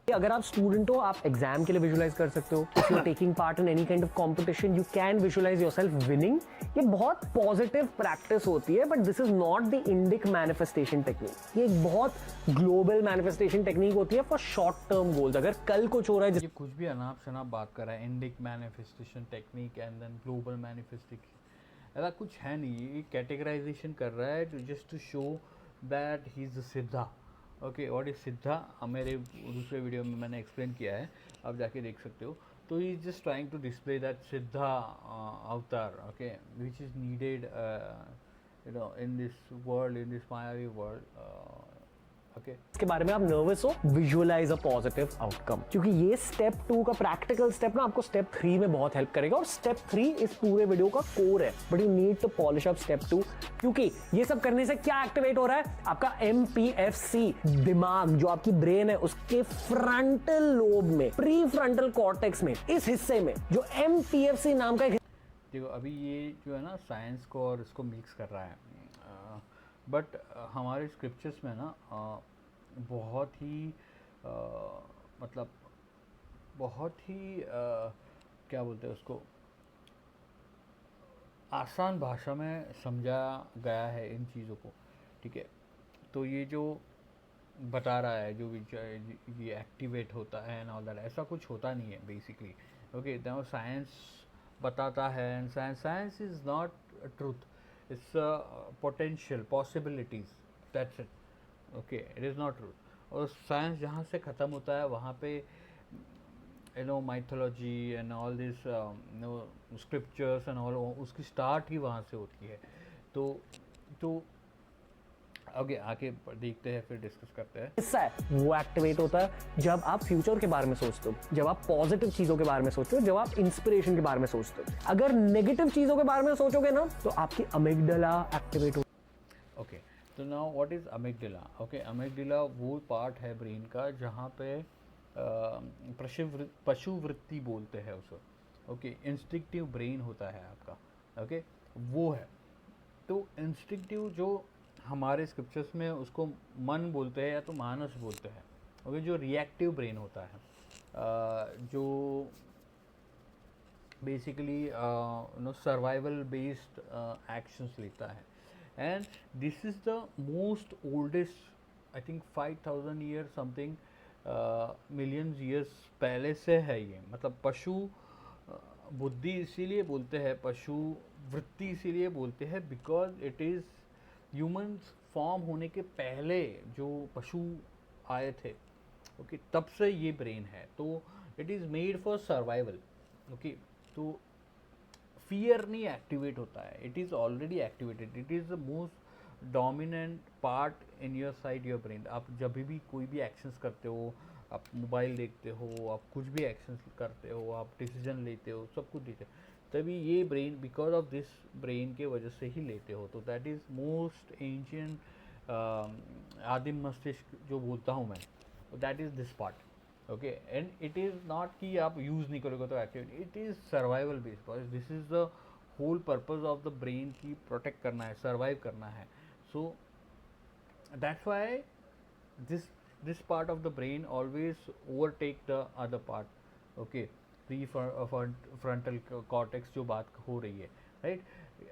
अगर आप student हो, आप exam के लिए visualise कर सकते हो. If you are taking part in any kind of competition, you can visualise yourself winning. ये बहुत पॉजिटिव प्रैक्टिस होती है, but this is not the Indic manifestation technique. ये एक बहुत ग्लोबल मैनिफेस्टेशन टेक्निक होती है फॉर शॉर्ट टर्म गोल्स. अगर कल कुछ हो रहा है, ये कुछ भी अनाप शनाप बात कर रहा है, Indic manifestation technique and then global manifestation, ऐसा कुछ है नहीं. ये कैटेगराइजेशन कर रहा है to just to show that he is सिद्धा. ओके, व्हाट इज सिद्धा मेरे दूसरे वीडियो में मैंने एक्सप्लेन किया है, आप जाके देख सकते हो. तो he is just trying to display that सिद्धा अवतार, okay, which is needed you know in this world, in this मायावी वर्ल्ड. ओके, इसके बारे में आप नर्वस हो, विजुअलाइज अ पॉजिटिव आउटकम. क्योंकि ये स्टेप 2 का प्रैक्टिकल स्टेप ना आपको स्टेप 3 में बहुत हेल्प करेगा, और स्टेप 3 इस पूरे वीडियो का कोर है. But you need to polish up step 2, क्योंकि ये सब करने से क्या एक्टिवेट हो रहा है? आपका MPFC दिमाग, जो आपकी ब्रेन है, उसके फ्रंटल लोब में, प्री फ्रंटल कॉर्टेक्स में, इस हिस्से में जो MPFC नाम का एक, देखो अभी ये जो है ना साइंस को और इसको मिक्स कर रहा है. बट हमारे स्क्रिप्चर्स में ना बहुत ही मतलब बहुत ही क्या बोलते हैं उसको, आसान भाषा में समझाया गया है इन चीज़ों को. ठीक है, तो ये जो बता रहा है, जो ये एक्टिवेट होता है एंड ऑल दैट, ऐसा कुछ होता नहीं है बेसिकली. ओके, तो साइंस बताता है, and science is not truth, it's potential possibilities, that's it. Okay, it is not true. और साइंस जहाँ से ख़त्म होता है वहाँ पे you know mythology and all this know scriptures and all, उसकी स्टार्ट ही वहाँ से होती है. तो आगे आके देखते हैं, फिर डिस्कस करते हैं. हिस्सा है वो एक्टिवेट होता है जब आप फ्यूचर के बारे में सोचते हो, जब आप पॉजिटिव चीजों के बारे में सोचते हो, जब आप इंस्पिरेशन के बारे में सोचते हो. अगर नेगेटिव चीजों के बारे में सोचोगे ना, तो आपकी अमिगडाला एक्टिवेट हो. ओके, तो now what is amygdala? Okay, amygdala वो पार्ट है ब्रेन का जहाँ पे पशु वृत्ति बोलते हैं उसे. ओके, इंस्टिंक्टिव ब्रेन होता है आपका. ओके, वो है. तो इंस्टिंक्टिव जो हमारे स्क्रिप्चर्स में उसको मन बोलते हैं या तो मानस बोलते हैं. ओके, जो रिएक्टिव ब्रेन होता है, जो basically know survival based actions लेता है. And this is the most oldest, I think 5000 year something, millions years पहले से है ये. मतलब पशु बुद्धि इसीलिए बोलते हैं, पशु वृत्ति इसीलिए बोलते हैं, because it is humans form होने के पहले जो पशु आए थे. ओके, तब से ये ब्रेन है. तो it is made for survival. Okay, तो फियर नहीं एक्टिवेट होता है, it is already activated. It is the most dominant part in your side your brain. आप जब भी कोई भी एक्शंस करते हो, आप मोबाइल देखते हो, आप कुछ भी एक्शंस करते हो, आप डिसीजन लेते हो, सब कुछ लेते हो, तभी ये brain, because of this brain के वजह से ही लेते हो. तो दैट इज़ मोस्ट एंशियंट आदिम मस्तिष्क जो बोलता हूँ मैं, that is this part. Okay, and it is not कि आप यूज़ नहीं करोगे तो activity, it is survival based. Because this is the whole purpose of the brain की प्रोटेक्ट करना है, सर्वाइव करना है. So that's why this part of the brain always overtake the other part. Okay, prefrontal cortex जो बात हो रही है, right?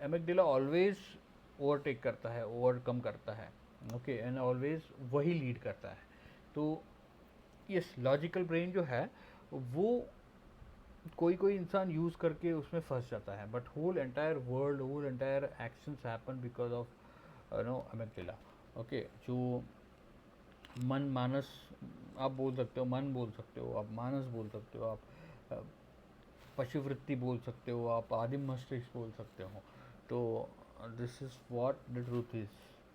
amygdala always overtake करता है, overcome करता है. okay, and always वही लीड करता है. तो yes, logical brain जो है वो कोई इंसान यूज़ करके उसमें फंस जाता है, but whole entire world, whole entire actions happen because of know amygdala. Okay, जो मन मानस आप बोल सकते हो, मन बोल सकते हो आप, मानस बोल सकते हो आप, पशुवृत्ति बोल सकते हो आप, आदिम मस्तिष्क बोल सकते हो. तो this is what the truth is.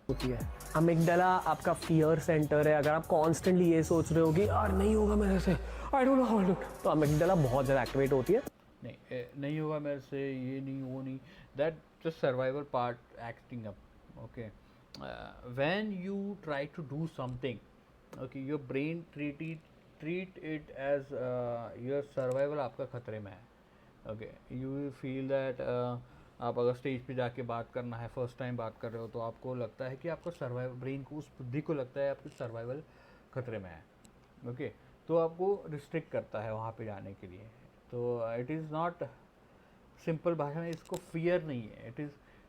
होती है अमिगडाला आपका फियर सेंटर है. अगर आप कॉन्स्टेंटली ये सोच रहे हो कि यार नहीं होगा मेरे से, I don't know how to, तो अमिगडाला बहुत ज़्यादा एक्टिवेट होती है. नहीं होगा मेरे से, ये नहीं, वो नहीं, that the survival part acting up. Okay, when you try to do something, okay, your brain treat it as your survival आपका खतरे में है. okay, you will feel that आप अगर स्टेज पे जाके बात करना है, फर्स्ट टाइम बात कर रहे हो, तो आपको लगता है कि आपका सर्वाइवल, ब्रेन को, उस बुद्धि को लगता है आपकी सर्वाइवल खतरे में है. ओके, तो आपको रिस्ट्रिक्ट करता है वहाँ पे जाने के लिए। तो इट इज़ नॉट, सिंपल भाषा में इसको फियर नहीं है,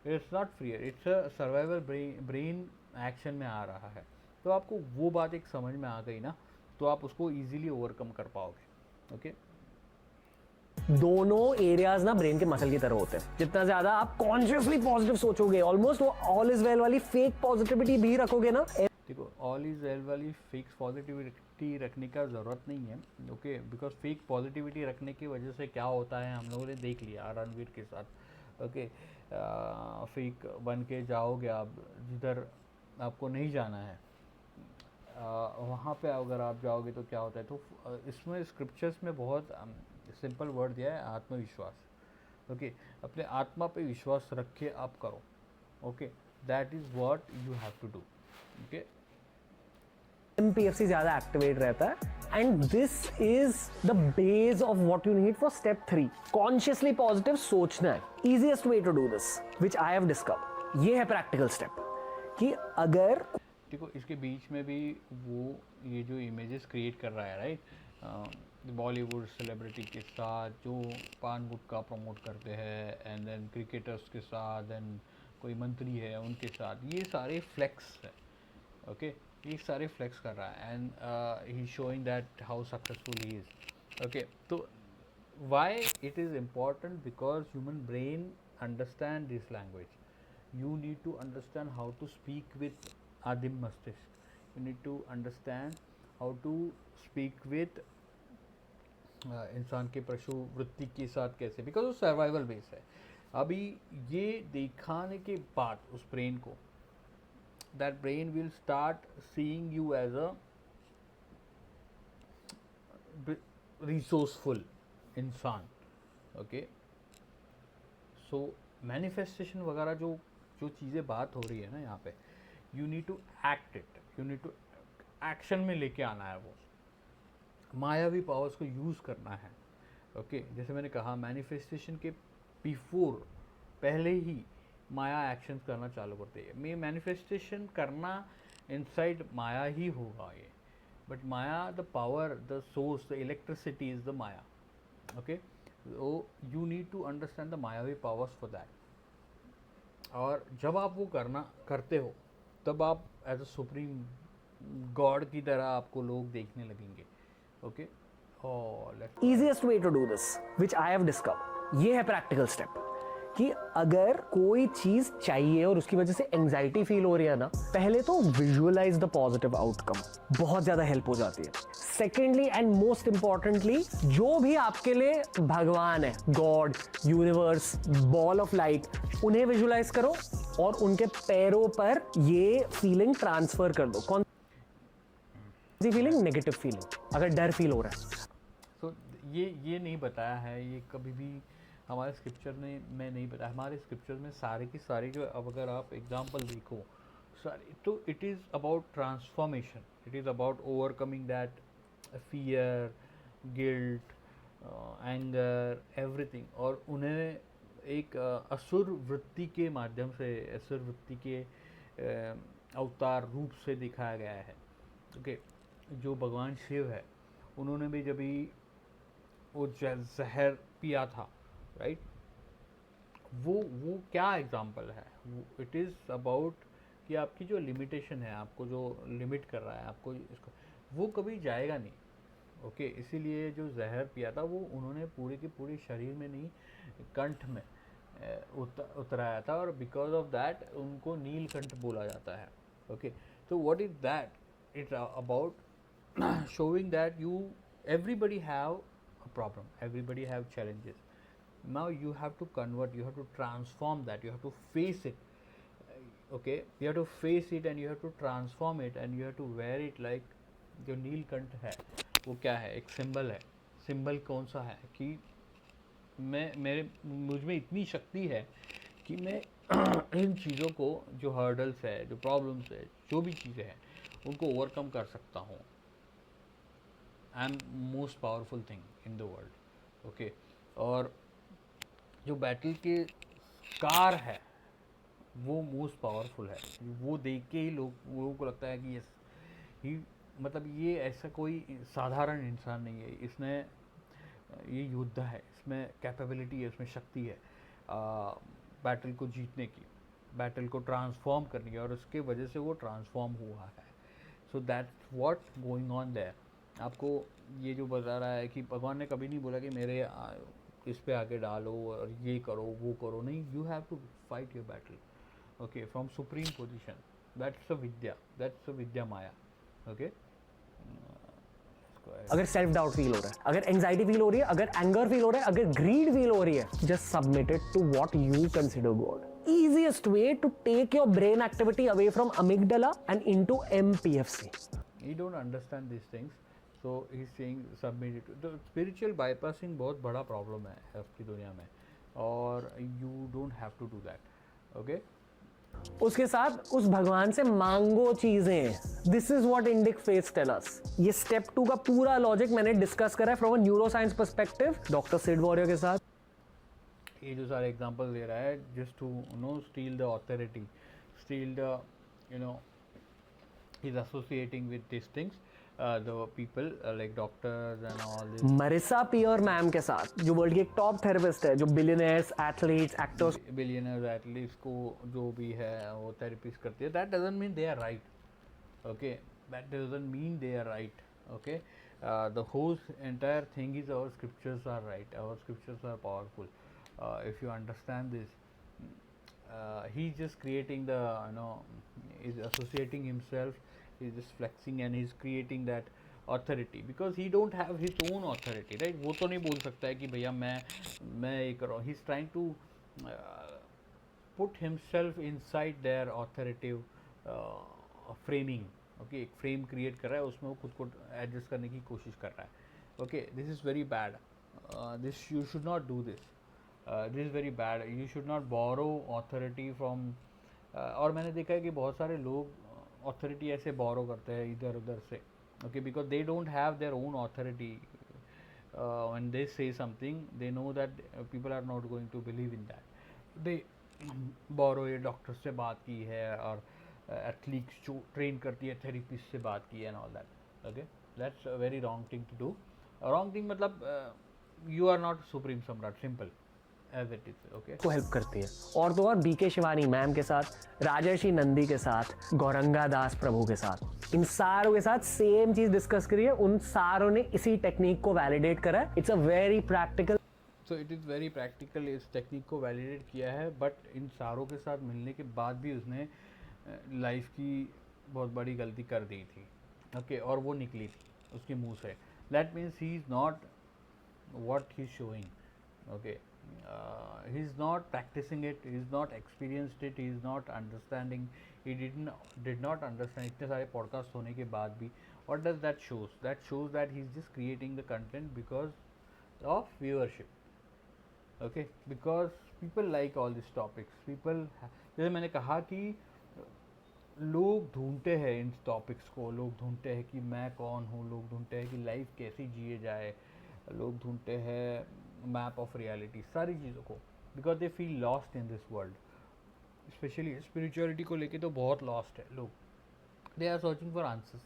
it's not fear, it's a survival brain action में आ रहा है। तो आपको वो बात एक समझ में आ गई ना, तो आप उसको इजीली ओवरकम कर पाओगे। ओके, दोनों एरियाज ना ब्रेन के मसल की तरह होते हैं। जितना ज्यादा आप कॉन्शियसली पॉजिटिव सोचोगे, ऑलमोस्ट वो ऑल इज वेल वाली फेक पॉजिटिविटी भी रखोगे ना। देखो ऑल इज वेल वाली फिक्स पॉजिटिविटी रखने का ज़रूरत नहीं है। ओके, बिकॉज फेक पॉजिटिविटी रखने की वजह से क्या होता है हम लोगों ने देख लिया रणवीर के साथ। ओके, फेक बन के जाओगे आप जिधर आपको नहीं जाना है, वहाँ पे अगर आप जाओगे तो क्या होता है। तो इसमें स्क्रिप्चर्स में बहुत सिंपल वर्ड दिया है, आत्मविश्वास। ओके, अपने आत्मा पे विश्वास रख के आप करो। Okay, that is what you have to do. Okay, MPFC ज्यादा एक्टिवेट रहता है and this is the base of what you need for step 3। Consciously positive सोचना है। Easiest way to do this which I have discovered, ये है practical step कि अगर देखो इसके बीच में भी वो ये जो इमेजेस क्रिएट कर रहा है, राइट, बॉलीवुड सेलिब्रिटी के साथ जो पान गुटखा प्रमोट करते हैं, एंड देन क्रिकेटर्स के साथ, देन कोई मंत्री है उनके साथ, ये सारे फ्लेक्स है। ओके, ये सारे फ्लेक्स कर रहा है and he showing that how successful he is. Okay, तो why it is important, because human brain understand this language. You need to understand how to speak with adim mastish, you need to understand how to speak with इंसान के पशु वृत्ति के साथ कैसे, because वो survival base है। अभी ये दिखाने के बाद उस ब्रेन को, that brain will start seeing you as a resourceful इंसान। ओके, सो मैनिफेस्टेशन वगैरह जो जो चीज़ें बात हो रही है ना यहाँ पे, you need to act it, you need to action में लेके आना है वो मायावी पावर्स को यूज़ करना है। ओके, जैसे मैंने कहा मैनिफेस्टेशन के बिफोर, पहले ही माया एक्शन करना चालू करते हैं। मैं मैनिफेस्टेशन करना इनसाइड माया ही होगा ये, but Maya the power, the source, the electricity is the Maya. Okay, so you need to understand the मायावी पावर्स फॉर दैट। और जब आप वो करते हो तब आप एज अ सुप्रीम गॉड की तरह आपको लोग देखने लगेंगे। ओके, और easiest way to do this which I have discovered, ये है प्रैक्टिकल स्टेप कि अगर कोई चीज चाहिए और उसकी वजह से एंजाइटी फील हो रही है ना, पहले तो विजुअलाइज द पॉजिटिव आउटकम, बहुत ज्यादा हेल्प हो जाती है। सेकेंडली एंड मोस्ट इंपॉर्टेंटली, जो भी आपके लिए भगवान है, God, universe, ball of light, उन्हें विजुअलाइज करो और उनके पैरों पर ये फीलिंग ट्रांसफर कर दो। कौन सी फीलिंग? Negative feeling. अगर डर फील हो रहा है, सो ये नहीं बताया है, ये कभी भी हमारे स्क्रिप्चर में नहीं बताया। हमारे स्क्रिप्चर में सारे की सारी जो, अब अगर आप एग्जांपल देखो सारी, तो it is about transformation, it is about overcoming that fear, guilt, anger, everything, और उन्हें एक असुर वृत्ति के माध्यम से, असुर वृत्ति के अवतार रूप से दिखाया गया है। ओके, जो भगवान शिव है, उन्होंने भी जब भी वो जहर पिया था, राइट, वो क्या एग्जाम्पल है, वो इट इज़ अबाउट कि आपकी जो लिमिटेशन है, आपको जो लिमिट कर रहा है, आपको इसको, वो कभी जाएगा नहीं। ओके, इसीलिए जो जहर पिया था वो उन्होंने पूरे के पूरे शरीर में नहीं, कंठ में उतराया था, और बिकॉज ऑफ दैट उनको नीलकंठ बोला जाता है। ओके, तो what is that, it's about showing that everybody have a problem, everybody have challenges. Now you have to convert, you have to transform that, you have to face it. Okay, you have to face it and you have to transform it and you have to wear it like, जो नीलकंठ है वो क्या है, एक symbol है। Symbol कौन सा है कि मुझ में इतनी शक्ति है कि मैं इन चीज़ों को, जो हर्डल्स है, जो प्रॉब्लम्स है, जो भी चीज़ें हैं, उनको ओवरकम कर सकता हूँ। I am most powerful thing in the world. Okay, और जो बैटल के स्कार है वो मोस्ट पावरफुल है, वो देख के ही लोगों को लगता है कि यस, ही मतलब ये ऐसा कोई साधारण इंसान नहीं है, इसने ये योद्धा है, इसमें कैपेबिलिटी है, इसमें शक्ति है बैटल को जीतने की, बैटल को ट्रांसफॉर्म करने की, और उसके वजह से वो ट्रांसफॉर्म हुआ है. So that's what going on their. आपको ये जो बता रहा है कि भगवान ने कभी नहीं बोला कि मेरे इस पे आके डालो और ये करो वो करो, नहीं. You have to fight your battle, okay, from supreme position. That's a विद्या माया. ओके, अगर सेल्फ डाउट फील हो रहा है, अगर एंजाइटी फील हो रही है, अगर एंगर फील हो रहा है, अगर ग्रीड फील हो रही है, just submit it to what you consider God. Easiest way to take your brain activity away from amygdala and into MPFC. He don't understand these things, so he's saying submit it. The spiritual bypassing बहुत बड़ा problem है आज की दुनिया में, और you don't have to do that. Okay? उसके साथ उस भगवान से मांगो चीजें. This is what Indic faiths tell us. ये स्टेप 2 का पूरा लॉजिक मैंने डिस्कस करा है from a neuroscience perspective doctor Sid Warrier के साथ. ये जो सारे एग्जांपल दे रहा है, just to steal the authority, steal the he is associating with these things, the people like doctors and all this. Marisa Peer ma'am के साथ, जो वर्ल्ड की एक टॉप थेरेपिस्ट है, जो billionaires, athletes, actors, billionaires, athletes को जो भी है वो थेरेपिस्ट करती है. That doesn't mean they are right. Okay, that doesn't mean they are right. Okay, the whole entire thing is our scriptures are right, our scriptures are powerful. If you understand this, he's just creating the is associating himself, he's just flexing and he's creating that authority because he don't have his own authority, right? वो तो नहीं बोल सकता है कि भैया मैं ये कर रहा हूँ. he's trying to put himself inside their authoritative framing. okay, एक frame create कर रहा है, उसमें वो खुद को adjust करने की कोशिश कर रहा है. okay, this is very bad. This you should not do this. This is very bad. You should not borrow authority from और मैंने देखा है कि बहुत सारे लोग authority ऐसे borrow करते हैं इधर उधर से. okay, because they don't have their own authority. When they say something, they know that people are not going to believe in that. they borrow ये डॉक्टर से बात की है और एथलीट्स जो ट्रेन करती है थेरेपिस्ट से बात की है and all that. okay, that's a very wrong thing to do. wrong thing मतलब you are not supreme सम्राट, simple as it is. okay, को हेल्प करती है. और तो और बीके शिवानी मैम के साथ, राजर्षि नंदी के साथ, गौरंगा दास प्रभु के साथ, इन सारों के साथ सेम चीज डिस्कस करी है. उन सारों ने इसी टेक्निक को वैलिडेट करा है. It's a very practical. So it is very practical. इस टेक्निक को वैलिडेट किया है, बट इन सारों के साथ मिलने के बाद भी उसने लाइफ की बहुत बड़ी गलती कर दी थी. ओके, और वो निकली थी उसके मुंह से. That means he is not what he's showing. okay, he's not practicing it, he's not experienced it, he's not understanding, he did not understand. इतने सारे पॉडकास्ट होने के बाद भी what does that shows? That shows that he's just creating the content because of viewership. okay, because people like all these topics. people जैसे मैंने कहा कि लोग ढूंढते हैं इन टॉपिक्स को, लोग ढूंढते हैं कि मैं कौन हूँ, लोग ढूंढते हैं कि लाइफ कैसी जिए जाए, लोग ढूंढते हैं मैप ऑफ रियलिटी, सारी चीज़ों को, because they feel lost in this world. Specially spirituality को लेके तो बहुत लॉस्ट है लोग. They are searching for answers,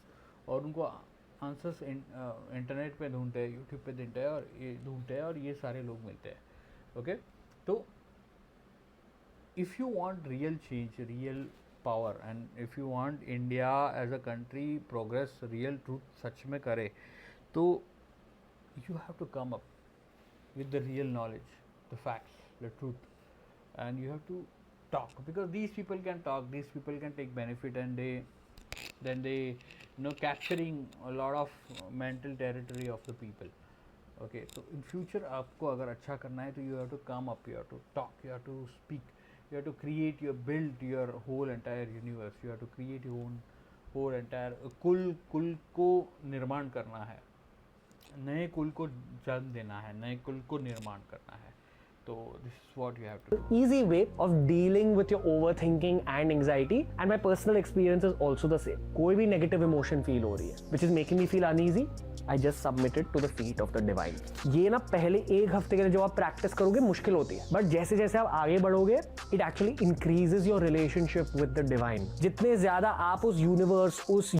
और उनको आंसर्स इंटरनेट पे ढूंढते हैं, यूट्यूब पे ढूंढते हैं और ये सारे लोग मिलते हैं. ओके, तो if you want real change, real power, and if you want India as a country progress, real truth सच में करे, तो you have to come up with the real knowledge, the facts, the truth, and you have to talk, because these people can talk, these people can take benefit, and they capturing a lot of mental territory of the people. okay, so in future आपको अगर अच्छा करना है तो you have to come up, you have to talk, you have to speak, you have to create build your whole entire universe, you have to create your own whole entire कुल को निर्माण करना है, नए कुल को जन्म देना है, नए कुल को निर्माण करना है. तो this is what you have to do. Easy way of dealing with your overthinking and anxiety, and my personal experience is also the same. कोई भी negative emotion feel हो रही है which is making me feel uneasy, I just submit it to the feet of the divine. ये ना पहले एक हफ्ते के लिए जब आप प्रैक्टिस करोगे मुश्किल होती है, बट जैसे जैसे आप आगे बढ़ोगे it actually increases your relationship with the divine. जितने ज्यादा आप उस यूनिवर्स, उस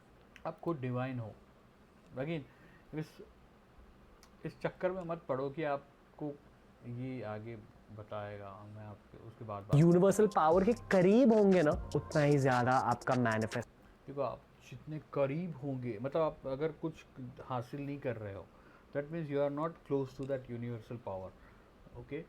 आप खुद डिवाइन हो, अगेन इस चक्कर में मत पड़ो कि आपको ये आगे बताएगा, मैं आपके उसके बाद बात। यूनिवर्सल पावर के करीब होंगे ना, उतना ही ज़्यादा आपका मैनिफेस्ट। देखो आप जितने करीब होंगे, मतलब आप अगर कुछ हासिल नहीं कर रहे हो, that means you are not close to that universal power. Okay,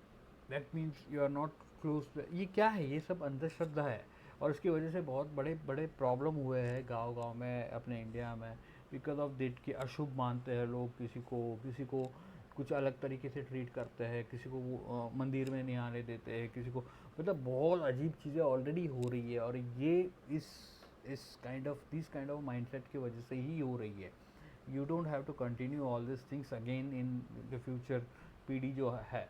that means you are not close. ये क्या है? ये सब अंधश्रद्धा है, और इसकी वजह से बहुत बड़े बड़े प्रॉब्लम हुए हैं गांव गांव में अपने इंडिया में, बिकॉज ऑफ डेट कि अशुभ मानते हैं लोग, किसी को कुछ अलग तरीके से ट्रीट करते हैं, किसी को मंदिर में नहीं आने देते हैं, किसी को, मतलब बहुत अजीब चीज़ें ऑलरेडी हो रही है, और ये इस काइंड ऑफ माइंडसेट की वजह से ही हो रही है। You don't have to continue all this things again in the future. पीढ़ी जो है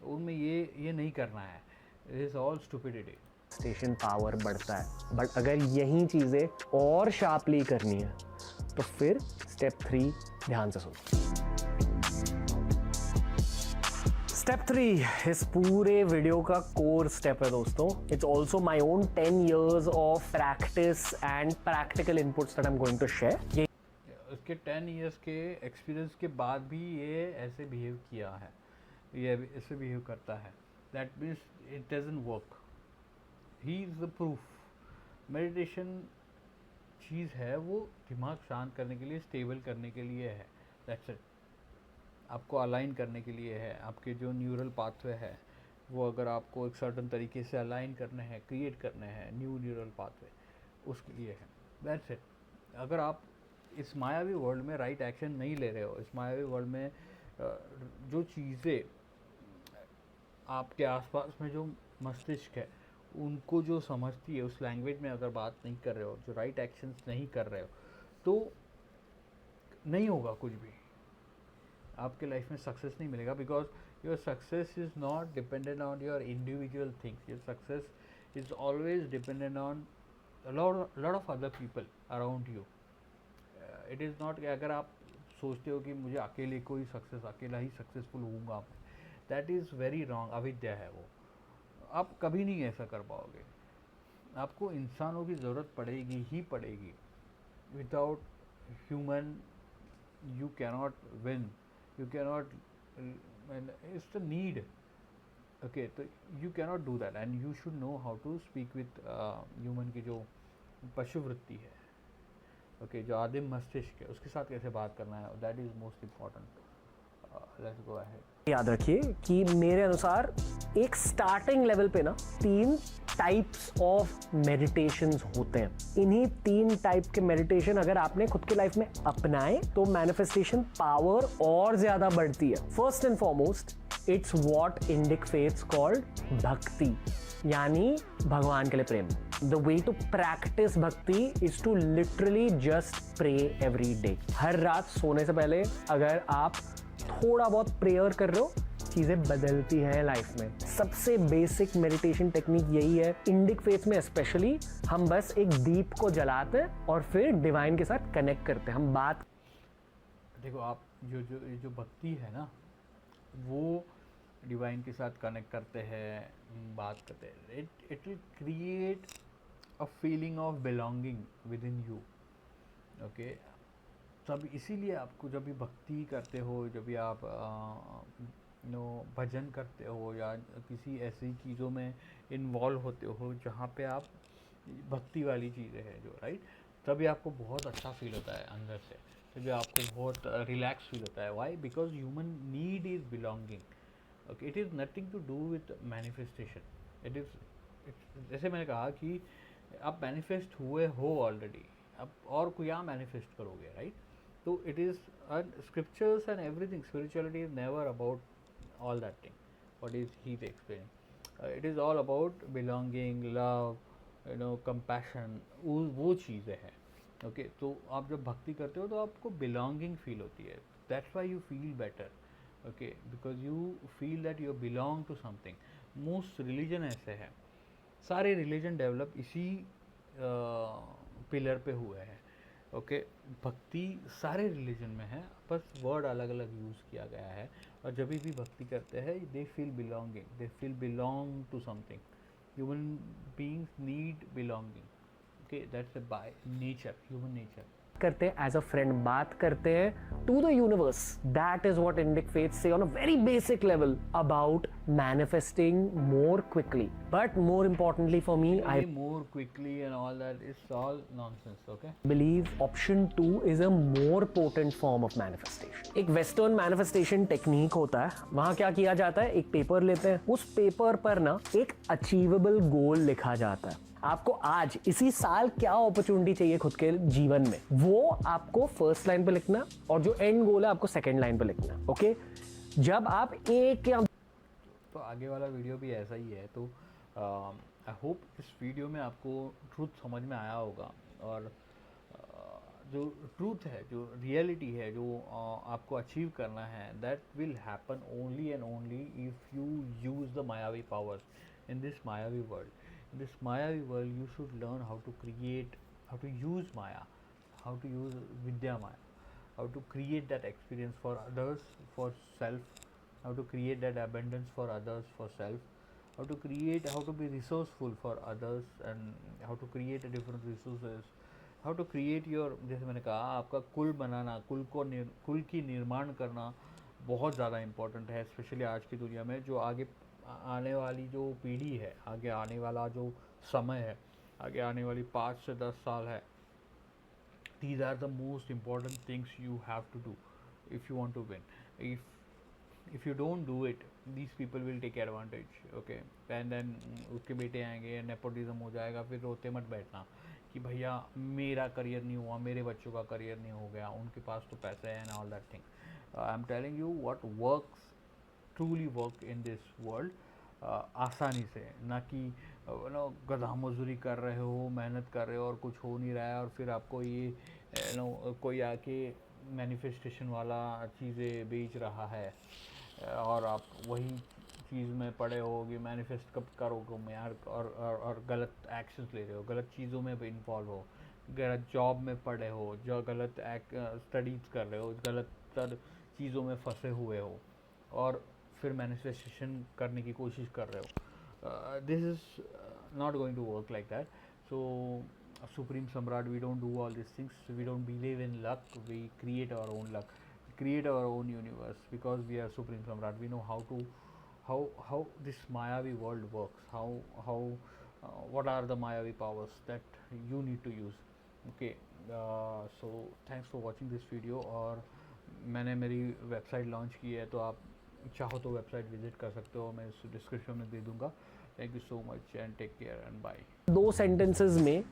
उनमें ये नहीं करना है। It is all stupidity. स्टेशन पावर बढ़ता है, बट अगर यही चीज़ें और शार्पली करनी है तो फिर स्टेप 3 ध्यान से सुनो। स्टेप 3 इस पूरे वीडियो का कोर स्टेप है दोस्तों। It's also my own 10 years of practice and practical inputs that I am going to share. उसके 10 years के एक्सपीरियंस के बाद भी ये ऐसे बिहेव किया है, ये ऐसे बिहेव करता है, that means it doesn't work. He is the proof. Meditation चीज़ है वो दिमाग शांत करने के लिए, स्टेबल करने के लिए है, दैट्स इट। आपको अलाइन करने के लिए है। आपके जो न्यूरल पाथवे है वो अगर आपको एक सर्टन तरीके से अलाइन करने हैं, क्रिएट करने हैं न्यू न्यूरल पाथवे, उसके लिए है, दैट्स इट। अगर आप इस मायावी वर्ल्ड में राइट एक्शन नहीं ले रहे हो, इस मायावी वर्ल्ड में जो चीज़ें आपके आसपास में जो मस्तिष्क है उनको जो समझती है, उस लैंग्वेज में अगर बात नहीं कर रहे हो, जो राइट एक्शंस नहीं कर रहे हो, तो नहीं होगा कुछ भी। आपके लाइफ में सक्सेस नहीं मिलेगा, because your success is not dependent on your individual things. Your success is always dependent on lot of other people around you. It is not कि अगर आप सोचते हो कि मुझे अकेले को ही सक्सेस, अकेला ही सक्सेसफुल होऊंगा, दैट इज़ वेरी रॉन्ग। अविद्या है वो। आप कभी नहीं ऐसा कर पाओगे। आपको इंसानों की ज़रूरत पड़ेगी ही पड़ेगी। Without human you cannot win, you cannot, it's the need। okay, तो you cannot do that, and you should know how to speak with human की जो पशु वृत्ति है, okay, जो आदिम मस्तिष्क है, उसके साथ कैसे बात करना है, that is most important। let's go ahead। याद रखिए कि मेरे अनुसार एक स्टार्टिंग लेवल पे ना 3 टाइप्स ऑफ मेडिटेशंस होते हैं। इन्हीं 3 टाइप के मेडिटेशन अगर आपने खुद के लाइफ में अपनाए तो मैनिफेस्टेशन पावर और ज्यादा बढ़ती है। First and foremost, it's what Indic faiths called bhakti, यानी भगवान के लिए प्रेम। The way to practise bhakti is to literally just pray every day. हर रात सोने से पहले अगर आप थोड़ा बहुत प्रेयर कर रहे हो, चीज़ें बदलती हैं लाइफ में। सबसे बेसिक मेडिटेशन टेक्निक यही है। इंडिक फेथ में स्पेशली हम बस एक दीप को जलाते हैं और फिर डिवाइन के साथ कनेक्ट करते हैं। हम बात, देखो आप जो भक्ति है ना, वो डिवाइन के साथ कनेक्ट करते हैं, बात करते हैं। It will create a feeling of belonging with in you. Okay, तब इसीलिए आपको जब भी भक्ति करते हो, जब भी आप भजन करते हो या किसी ऐसी चीज़ों में इन्वॉल्व होते हो जहाँ पे आप भक्ति वाली चीज़ें हैं जो, राइट, तभी आपको बहुत अच्छा फील होता है अंदर से, तभी आपको बहुत रिलैक्स फील होता है। Why? Because human need is belonging. Okay, it is nothing to do with manifestation. It is, जैसे मैंने कहा कि आप मैनिफेस्ट हुए हो ऑलरेडी, अब और क्या मैनिफेस्ट करोगे, राइट? तो it is scriptures and everything, spirituality is never about all that thing what is he explaining। it is all about belonging, love, compassion, वो चीज़ें हैं। ओके, तो आप जब भक्ति करते हो तो आपको बिलोंगिंग फील होती है, that's why you feel better. Okay, because you feel that you belong to something. Most religion ऐसे हैं, सारे रिलीजन डेवलप इसी पिलर पे हुए हैं। ओके, भक्ति सारे रिलीजन में है, बस वर्ड अलग अलग यूज़ किया गया है। और जब भी भक्ति करते हैं, they feel belonging, they feel belong to something. Human beings need belonging. Okay, that's by nature, human nature. करते हैं, एज अ फ्रेंड बात करते हैं to the universe. That is what Indic faiths say on a very basic level about manifesting more quickly. But more importantly for me, I more quickly and all that is all nonsense. Okay. believe option 2 is a more potent form of manifestation. एक western manifestation technique होता है. वहां क्या किया जाता है, एक paper लेते हैं, उस पेपर पर ना एक अचीवेबल गोल लिखा जाता है. आपको आज इसी साल क्या अपॉर्चुनिटी चाहिए खुद के जीवन में, वो आपको फर्स्ट लाइन पे लिखना, और जो एंड गोल है आपको सेकंड लाइन पे लिखना. ओके, जब आप एक या तो आगे वाला वीडियो भी ऐसा ही है. तो आई होप इस वीडियो में आपको ट्रूथ समझ में आया होगा. और जो ट्रूथ है, जो रियलिटी है, जो आपको अचीव करना है, that will happen only and only if you use the मायावी पावर्स इन दिस मायावी world. In this Mayavi world, you should learn how to create, how to use Maya, how to use Vidya Maya, how to create that experience for others, for self, how to create that abundance for others, for self, how to create, how to be resourceful for others, and how to create different resources, how to create your, जैसे मैंने कहा, आपका कुल बनाना, कुल की निर्माण करना बहुत ज़्यादा इम्पोर्टेंट है, स्पेशली आज की दुनिया में. जो आगे आने वाली जो पीढ़ी है, आगे आने वाला जो समय है, आगे आने वाली 5 से 10 साल है, these are the most important things you have to do if you want to win. If you don't do it, these people will take advantage. Okay, and then उसके बेटे आएंगे, नेपोटिज्म हो जाएगा. फिर रोते मत बैठना कि भैया मेरा करियर नहीं हुआ, मेरे बच्चों का करियर नहीं हो गया, उनके पास तो पैसे हैं, and all that thing. I am telling you what works, truly work in this world. आसानी से, ना कि गधा मजदूरी कर रहे हो, मेहनत कर रहे हो और कुछ हो नहीं रहा है, और फिर आपको ये कोई आके मैनिफेस्टेशन वाला चीज़ें बेच रहा है, और आप वही चीज़ में पड़े हो कि मैनिफेस्ट कब करोगे मैं यार, और गलत एक्शंस ले रहे हो, गलत चीज़ों में इन्वॉल्व हो, गलत जॉब में पड़े हो, जो गलत स्टडीज़ कर रहे हो, गलत चीज़ों में फंसे हुए हो, और फिर मैनिफेस्टेशन करने की कोशिश कर रहे हो. This is not going to work like that. So supreme Samrat, we don't do all this things, we don't believe in luck, we create our own luck, create our own universe, because we are supreme samrat. We know how to, how this mayavi world works, how what are the mayavi powers that you need to use. Okay, so thanks for watching this video. और मैंने मेरी website launch की है, तो आप चाहो तो website visit कर सकते हो, मैं इस डिस्क्रिप्शन में दे दूँगा. Thank you so much and take care and bye. 2 sentences में